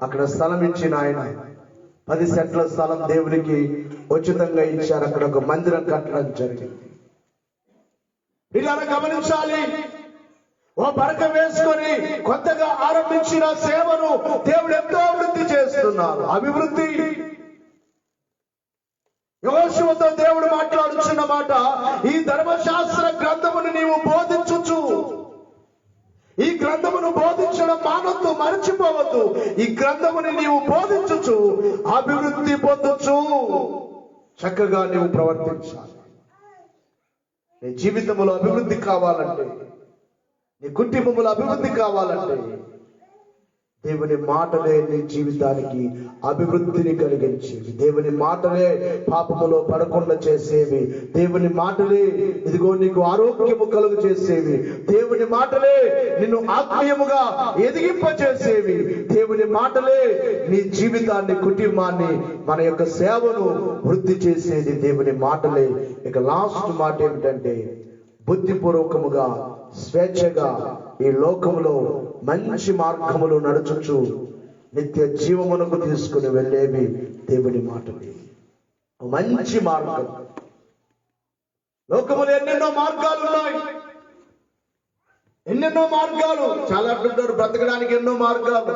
అక్కడ స్థలం ఇచ్చిన ఆయన 10 సెంట్ల స్థలం దేవునికి ఉచితంగా ఇచ్చారు. అక్కడ ఒక మందిరం కట్టడం జరిగింది. ఇలా గమనించాలి, ఓ బరక వేసుకొని కొత్తగా ఆరంభించిన సేవను దేవుడు ఎంతో అభివృద్ధి చేస్తున్నారు. అభివృద్ధి. యెహోషువతో దేవుడు మాట్లాడుచున్న మాట, ఈ ధర్మశాస్త్ర గ్రంథమును నీవు బోధించుచు, ఈ గ్రంథమును బోధించడం మానొద్దు, మరచిపోవద్దు. మర్చిపోవద్దు. ఈ గ్రంథముని నీవు బోధించుచు అభివృద్ధి పొందుచు చక్కగా నీవు ప్రవర్తించాలి. నీ జీవితంలో అభివృద్ధి కావాలంటే, నీ కుటుంబంలో అభివృద్ధి కావాలంటే దేవుని మాటలే నీ జీవితానికి అభివృద్ధిని కలిగించేవి. దేవుని మాటలే పాపములో పడకుండా చేసేవి. దేవుని మాటలే ఇదిగో నీకు ఆరోగ్యము కలుగు చేసేవి. దేవుని మాటలే నిన్ను ఆత్మీయముగా ఎదిగింపచేసేవి. దేవుని మాటలే నీ జీవితాన్ని, కుటుంబాన్ని, మన యొక్క సేవను వృద్ధి చేసేది దేవుని మాటలే. ఇక లాస్ట్ మాట ఏమిటంటే, బుద్ధిపూర్వకముగా స్వేచ్ఛగా ఈ లోకములో మంచి మార్గములు నడుచుచు నిత్య జీవమునకు తీసుకుని వెళ్ళేవి దేవుని మాటలు. మంచి మార్గం. లోకములో ఎన్నెన్నో మార్గాలు ఉన్నాయి, ఎన్నెన్నో మార్గాలు. చాలా అంటుంటారు బ్రతకడానికి ఎన్నో మార్గాలు.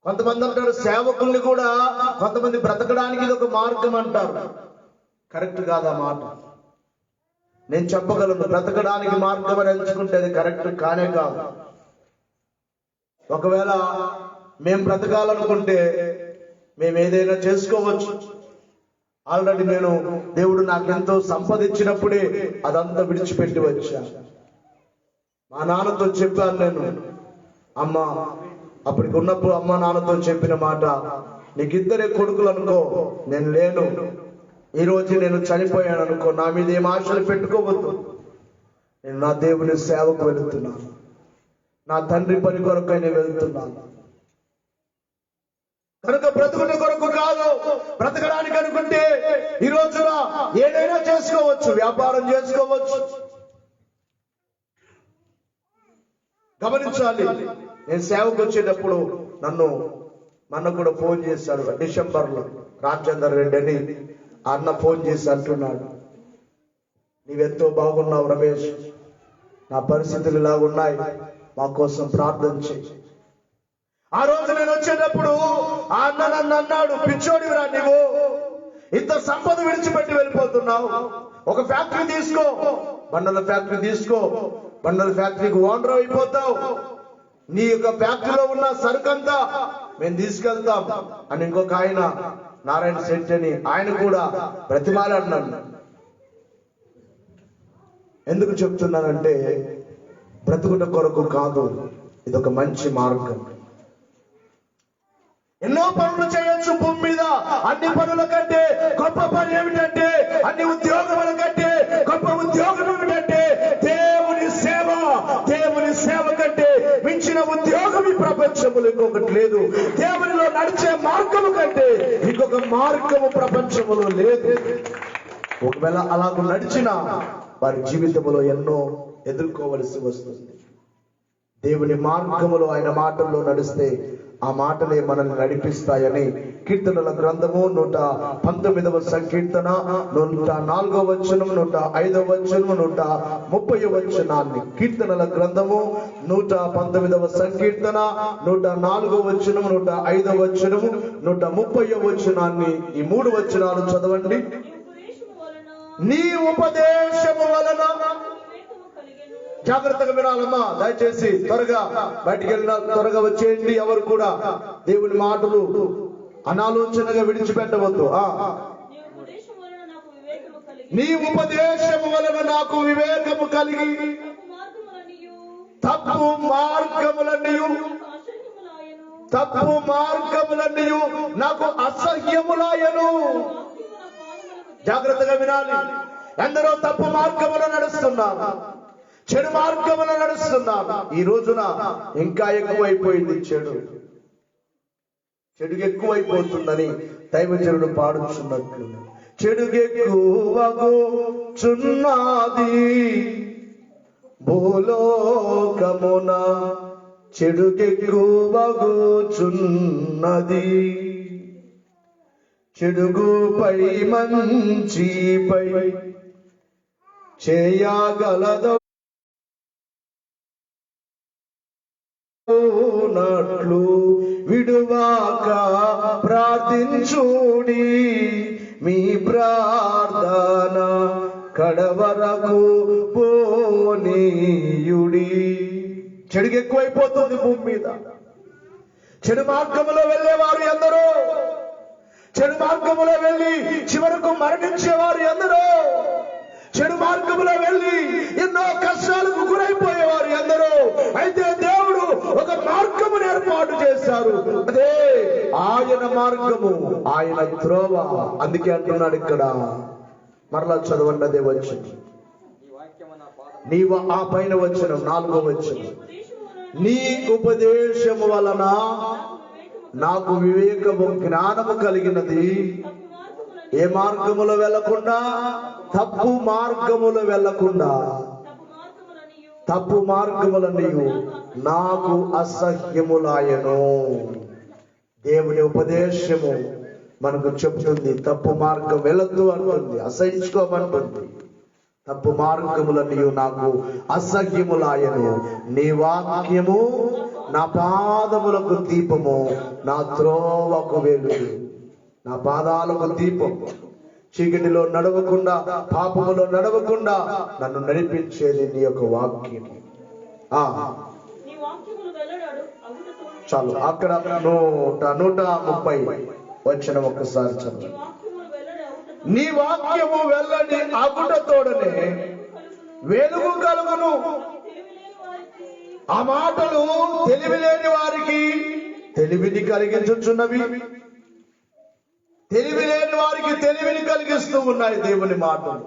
కొంతమంది అంటారు సేవకుల్ని కూడా కొంతమంది బ్రతకడానికి ఇది ఒక మార్గం అంటారు. కరెక్ట్ కాదా మాట? నేను చెప్పగలను, బ్రతకడానికి మార్గం అని ఎంచుకుంటే అది కరెక్ట్ కానే కాదు. ఒకవేళ మేము బ్రతకాలనుకుంటే మేము ఏదైనా చేసుకోవచ్చు. ఆల్రెడీ నేను దేవుడు నాకెంతో సంపదించినప్పుడే అదంతా విడిచిపెట్టి వచ్చా. మా నాన్నతో చెప్పాను నేను, అమ్మ అప్పటికి ఉన్నప్పుడు అమ్మ నాన్నతో చెప్పిన మాట, నీకిద్దరే కొడుకులు అనుకో, నేను లేను, ఈ రోజు నేను చనిపోయాను అనుకో, నా మీద ఏం ఆశలు పెట్టుకోవద్దు, నేను నా దేవుని సేవకు వెళుతున్నాను, నా తండ్రి పని కొరకు నేను వెళ్తున్నాను. కనుక బ్రతుకుని కొరకు కాదు, బ్రతకడానికి అనుకుంటే ఈ రోజున ఏదైనా చేసుకోవచ్చు, వ్యాపారం చేసుకోవచ్చు. గమనించాలి. నేను సేవకు వచ్చేటప్పుడు నన్ను కూడా ఫోన్ చేశాడు డిసెంబర్లో, రామచంద్ర రెడ్డి అని అన్న ఫోన్ చేసి అంటున్నాడు, నీవెంతో బాగున్నావు రమేష్, నా పరిస్థితులు ఇలాగున్నాయి, మా కోసం ప్రార్థన చేయి. ఆ రోజు నేను వచ్చేటప్పుడు ఆ అన్న నన్ను అన్నాడు, పిచ్చోడివిరా నీవు, ఇంత సంపద విడిచిపెట్టి వెళ్ళిపోతున్నావు, ఒక ఫ్యాక్టరీ తీసుకో, బండల ఫ్యాక్టరీ తీసుకో, బండల ఫ్యాక్టరీకి ఓనర్ అయిపోతావు, నీ యొక్క ఫ్యాక్టరీలో ఉన్న సరుకంతా మేము తీసుకెళ్తాం అని ఇంకొక ఆయన నారాయణ శెట్టి అని ఆయన కూడా బ్రతిమాలాడినాడు. ఎందుకు చెప్తున్నానంటే, బ్రతుకుట కొరకు కాదు, ఇదొక మంచి మార్గం. ఎన్నో పనులు చేయొచ్చు భూమి మీద. అన్ని పనుల కంటే గొప్ప పని ఏమిటంటే, అన్ని ఉద్యోగముల కంటే గొప్ప ఉద్యోగం ఏమిటంటే దేవుని సేవ. దేవుని సేవ కంటే మించిన ఉద్యోగం ఈ ప్రపంచములు ఇంకొకటి లేదు. దేవునిలో నడిచే మార్గము కంటే ఇంకొక మార్గము ప్రపంచములో లేదు. ఒకవేళ అలాగ నడిచినా వారి జీవితంలో ఎన్నో ఎదుర్కోవలసి వస్తుంది. దేవుని మార్గములో ఆయన మాటల్లో నడిస్తే ఆ మాటలే మనల్ని నడిపిస్తాయని కీర్తనల గ్రంథము 119వ సంకీర్తన 104వ వచనం, 105వ వచనం, 130వ వచనాన్ని, కీర్తనల గ్రంథము 119వ సంకీర్తన 104వ వచనం, 105వ వచనము, 130వ వచనాన్ని, ఈ 3 వచనాలు చదవండి. నీ ఉపదేశము వలన, జాగ్రత్తగా వినాలమ్మా, దయచేసి త్వరగా బయటికి వెళ్ళిన త్వరగా వచ్చేయండి. ఎవరు కూడా దేవుని మాటలు అనాలోచనగా విడిచిపెట్టవద్దు. నీ ఉపదేశము వలన నాకు వివేకము కలిగి తప్పు మార్గములన్నీ నాకు అసహ్యములాయను. జాగ్రత్తగా వినాలి. ఎందరో తప్పు మార్గములో నడుస్తున్నారు, చెడు మార్గములో నడుస్తున్నారు. ఈ రోజున ఇంకా ఎక్కువైపోయింది చెడుగు ఎక్కువైపోతుందని దైవజనుడు పాడుచున్నట్లు, చెడుగెక్కువగుచున్నది భూలోకమున, చెడుగెక్కువగుచున్నది, చెడుగుపై మంచిపై చేయగలదు నట్లు విడువాక ప్రార్థించుడి, మీ ప్రార్థన కడవరకు పోనీయుడి. చెడు ఎందుకు ఎక్కువైపోతుంది భూమి మీద? చెడు మార్గములో వెళ్ళేవారు ఎందరో, చెడు మార్గములో వెళ్ళి చివరకు మరణించేవారు ఎందరో, చెడు మార్గములో వెళ్ళి ఎన్నో కష్టాలకు గురైపోయేవారు ఎందరో. అయితే దేవుడు ఒక మార్గమును ఏర్పాటు చేశారు, అదే ఆయన మార్గము, ఆయన త్రోవ. అందుకే అంటున్నాడు ఇక్కడ, మరలా చదవండి అదే వచ్చింది, నీవు ఆ పైన వచ్చిన 4వ వచనం, నీ ఉపదేశము వలన నాకు వివేకము జ్ఞానము కలిగినది. ఏ మార్గములో వెళ్లకుండా? తప్పు మార్గములో వెళ్లకుండా. తప్పు మార్గములనియు నాకు అసహ్యములాయను. దేవుని ఉపదేశము మనకు చెప్తుంది, తప్పు మార్గం వెళ్ళొద్దు అంటుంది, అసహించుకోమంటుంది. తప్పు మార్గములనియు నాకు అసహ్యములాయను. నీ వాక్యము నా పాదములకు దీపము, నా త్రోవకు వెలుగు. నా పాదాలకు దీపం, చీకటిలో నడవకుండా, పాపములో నడవకుండా నన్ను నడిపించేది నీ యొక్క వాక్యం. చాలు, అక్కడ 130 వచ్చిన ఒక్కసారి చదువు. నీ వాక్యము వెల్లడి అగుటతోడనే వెలుగు కలుగును. ఆ మాటలు తెలివి లేని వారికి తెలివిని కలిగించుచున్నవి, తెలివి లేని వారికి తెలివిని కలిగిస్తూ ఉన్నాయి దేవుని మాటలు.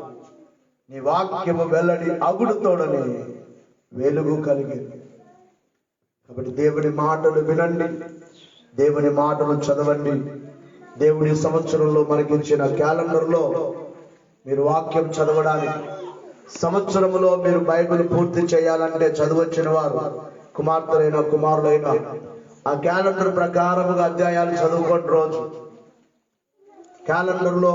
నీ వాక్యము వెల్లడి అగుడుతోడనే వెలుగు కలిగింది. కాబట్టి దేవుని మాటలు వినండి, దేవుని మాటలు చదవండి. దేవుని సంవత్సరంలో మనకిచ్చిన క్యాలెండర్లో మీరు వాక్యం చదవడానికి, సంవత్సరంలో మీరు బైబిల్ పూర్తి చేయాలంటే చదవచ్చిన వారు, కుమార్తెలైనా కుమారులైనా ఆ క్యాలెండర్ ప్రకారముగా అధ్యాయాలు చదువుకోండి. రోజు క్యాలెండర్లో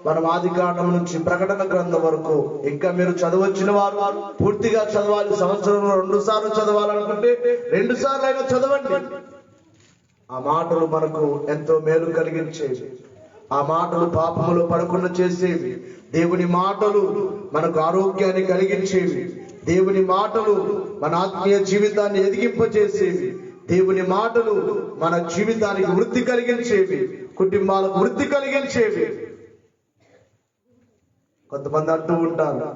మనం ఆదికాండం నుంచి ప్రకటన గ్రంథం వరకు ఇంకా మీరు చదవచ్చిన వారు పూర్తిగా చదవాలి. సంవత్సరంలో 2 సార్లు చదవాలనుకుంటే 2 సార్లు అయినా చదవండి. ఆ మాటలు మనకు ఎంతో మేలు కలిగించేవి, ఆ మాటలు పాపములో పడకుండా చేసేవి. దేవుని మాటలు మనకు ఆరోగ్యాన్ని కలిగించేవి, దేవుని మాటలు మన ఆత్మీయ జీవితాన్ని ఎదిగింపచేసేవి, దేవుని మాటలు మన జీవితానికి వృద్ధి కలిగించేవి, కుటుంబాలకు వృద్ధి కలిగించేవి. కొంతమంది అంటూ ఉంటారు,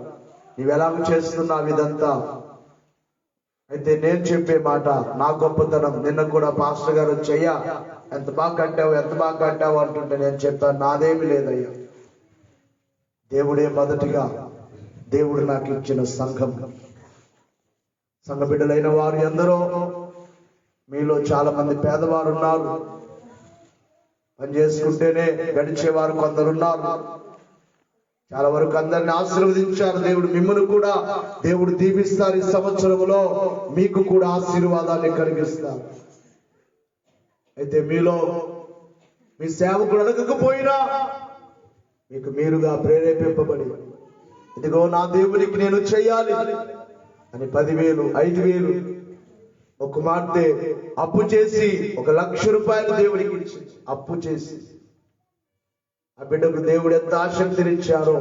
నీవు ఎలా చేస్తున్నావు ఇదంతా. అయితే నేను చెప్పే మాట నా గొప్పతనం. నిన్న కూడా పాస్టర్ గారు వచ్చయ్యా ఎంత బాగా కట్టావు, ఎంత బాగా కట్టావు అంటుంటే నేను చెప్పాను, నాదేమి లేదయ్యా, దేవుడే మొదటిగా. దేవుడు నాకు ఇచ్చిన సంఘం, సంఘ బిడ్డలైన వారు ఎందరో. మీలో చాలా మంది పేదవారు ఉన్నారు, పని చేసుకుంటేనే గడిచేవారు కొందరున్నారు. చాలా వరకు అందరిని ఆశీర్వదించారు దేవుడు. మిమ్మల్ని కూడా దేవుడు దీవిస్తారు. ఈ సంవత్సరంలో మీకు కూడా ఆశీర్వాదాన్ని కలిగిస్తారు. అయితే మీలో మీ సేవకుడు అడగకపోయినా మీకు మీరుగా ప్రేరేపింపబడి, ఇదిగో నా దేవునికి నేను చెయ్యాలి అని 10,000, 5,000 ఒక కుమార్తె అప్పు చేసి 1,00,000 రూపాయలు దేవుడికి ఇచ్చి అప్పు చేసి ఆ బిడ్డకు దేవుడు ఎంత ఆశక్తినిచ్చారో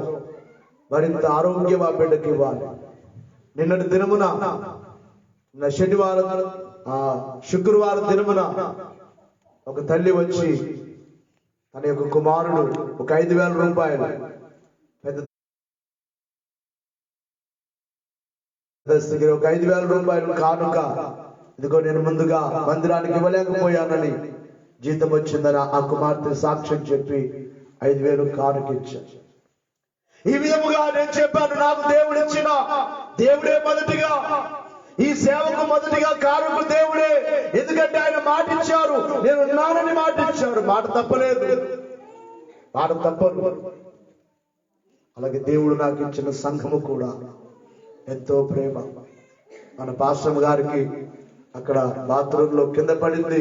మరింత ఆరోగ్యం ఆ బిడ్డకి ఇవ్వాలి. నిన్నటి దినమున శనివారం శుక్రవారం దినమున ఒక తల్లి వచ్చి తన యొక్క కుమారుడు ఒక 5,000 రూపాయలు పెద్ద దగ్గర ఒక 5,000 రూపాయలు కానుక, ఇదిగో నేను ముందుగా మందిరానికి ఇవ్వలేకపోయానని, జీతం వచ్చిందని ఆ కుమార్తె సాక్ష్యం చెప్పి 5,000 కానుక ఇచ్చాను. ఈ విధముగా నేను చెప్పాను, నాకు దేవుడు ఇచ్చిన దేవుడే మొదటిగా, ఈ సేవకు మొదటిగా కానుక దేవుడే. ఎందుకంటే ఆయన మాట ఇచ్చారు, నేను ఉన్నానని మాట ఇచ్చారు, మాట తప్పలేదు, మాట తప్పదు. అలాగే దేవుడు నాకు ఇచ్చిన సంఘము కూడా ఎంతో ప్రేమ. మన పాస్టర్ గారికి అక్కడ బాత్రూంలో కింద పడింది,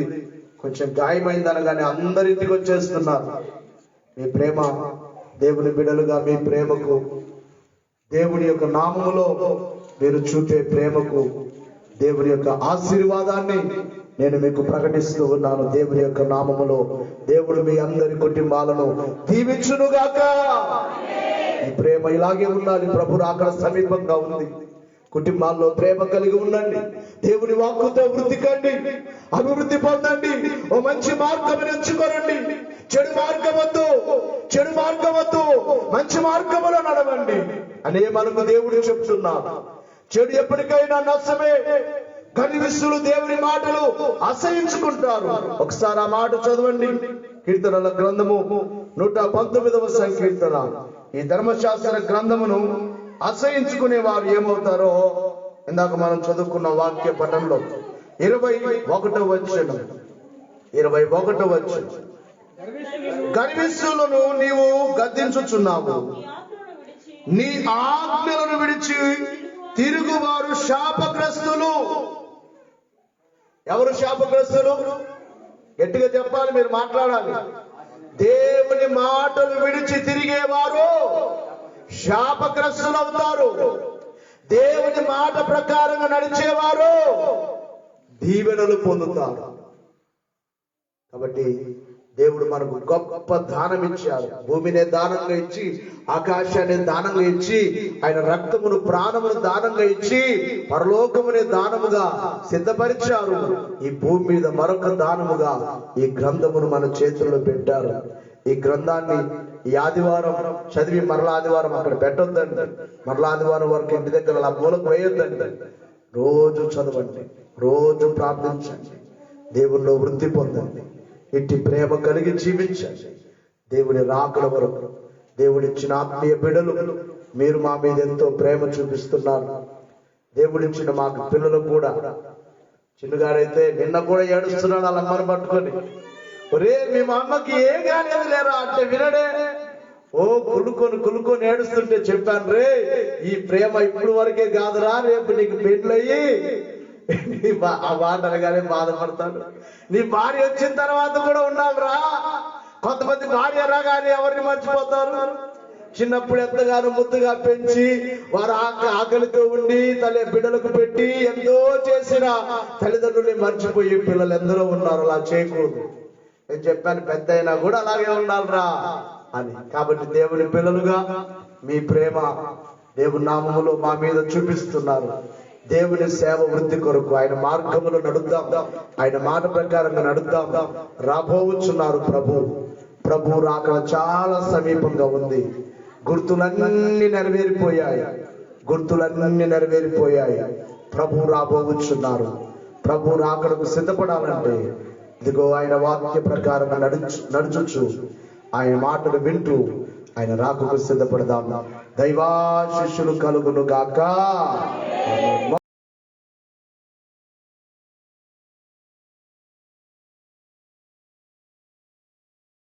కొంచెం గాయమైంది అనగానే అందరింటికి వచ్చేస్తున్నారు. మీ ప్రేమ, దేవుని బిడ్డలుగా మీ ప్రేమకు, దేవుని యొక్క నామములో మీరు చూపే ప్రేమకు, దేవుని యొక్క ఆశీర్వాదాన్ని నేను మీకు ప్రకటిస్తూ ఉన్నాను. దేవుని యొక్క నామములో దేవుడు మీ అందరి కుటుంబాలను దీవించునుగాక. ఈ ప్రేమ ఇలాగే ఉండాలి. ప్రభు రాకడ సమీపంగా ఉంది. కుటుంబాల్లో ప్రేమ కలిగి ఉండండి. దేవుని వాక్కుతో వృద్ధి కండి, అభివృద్ధి పొందండి. ఓ మంచి మార్గం ఎంచుకోనండి. చెడు మార్గం వద్దు, మంచి మార్గములో నడవండి అనే మనకు దేవుడు చెప్తున్నాడు. చెడు ఎప్పటికైనా నష్టమే. కనివిస్తులు దేవుని మాటలు అసహించుకుంటారు. ఒకసారి ఆ మాట చదవండి. కీర్తనల గ్రంథము 119వ సంకీర్తన. ఈ ధర్మశాస్త్ర గ్రంథమును అసహించుకునే వారు ఏమవుతారో ఇందాక మనం చదువుకున్న వాక్య పఠంలో 21వ వచనం. గర్విష్ఠులను నీవు గద్దించుచున్నావు. నీ ఆజ్ఞలను విడిచి తిరుగువారు శాపగ్రస్తులు. ఎవరు శాపగ్రస్తులు? గట్టిగా చెప్పాలి, మీరు మాట్లాడాలి. దేవుని మాటలు విడిచి తిరిగేవారు శాపగ్రస్తులు అవుతారు. దేవుని మాట ప్రకారంగా నడిచేవారు దీవెనలు పొందుతారు. కాబట్టి దేవుడు మనకు గొప్ప దానం ఇచ్చాడు. భూమినే దానంగా ఇచ్చి, ఆకాశాన్ని దానంగా ఇచ్చి, ఆయన రక్తమును ప్రాణమును దానంగా ఇచ్చి, పరలోకమునే దానముగా సిద్ధపరిచారు. ఈ భూమి మీద మరొక దానముగా ఈ గ్రంథమును మన చేతుల్లో పెట్టారు. ఈ గ్రంథాన్ని ఈ ఆదివారం చదివి మరలా ఆదివారం అక్కడ పెట్టొద్దండి. మరలా ఆదివారం వరకు ఇంటి దగ్గర అలా మూలకు వేయొద్దండి. రోజు చదవండి, రోజు ప్రార్థించండి, దేవుల్లో వృద్ధి పొందండి, ఇట్టి ప్రేమ కలిగి జీవించండి. దేవుని రాకడ వరకు దేవుడిచ్చిన ఆత్మీయ బిడ్డలు మీరు మా మీద ఎంతో ప్రేమ చూపిస్తున్నారు. దేవుడిచ్చిన మాకు పిల్లలు కూడా, చిన్నగాడైతే నిన్న కూడా ఏడుస్తున్నాడు వాళ్ళ అమ్మని పట్టుకొని. ఒరే మీ మా అమ్మకి ఏం కాలేదు లేరా అంటే వినడే. ఓ కులుకొని ఏడుస్తుంటే చెప్పాను, రే ఈ ప్రేమ ఇప్పుడు వరకే కాదురా, రేపు నీకు పెళ్ళయి ఆ మాట అనగానే బాధపడతాడు. నీ భార్య వచ్చిన తర్వాత కూడా ఉండాలిరా. కొంతమంది భార్య రాగానే ఎవరిని మర్చిపోతారు. చిన్నప్పుడు ఎంతగానో ముద్దుగా పెంచి వారు ఆకలితో ఉండి బిడ్డలకు పెట్టి ఎంతో చేసిన తల్లిదండ్రుల్ని మర్చిపోయే పిల్లలు ఎందరో ఉన్నారు. అలా చేయకూడదు. నేను చెప్పాను, పెద్ద అయినా కూడా అలాగే ఉండాలిరా అని. కాబట్టి దేవుని పిల్లలుగా మీ ప్రేమ దేవుని నామములో మా మీద చూపిస్తున్నారు. దేవుని సేవ వృద్ధి కొరకు ఆయన మార్గములో నడుద్దాం, ఆయన మాట ప్రకారంగా నడుద్దాం. రాబోచున్నారు ప్రభు రాకడ చాలా సమీపంగా ఉంది. గుర్తులన్నీ నెరవేరిపోయాయి. ప్రభు రాబోచున్నారు. ప్రభు రాకడకు సిద్ధపడాలంటే ఇదిగో ఆయన వాక్య ప్రకారంగా నడుచుచు ఆయన మాటలు వింటూ ఆయన రాకకు సిద్ధపడదాం. దైవాశిష్యులు కలుగును గాక.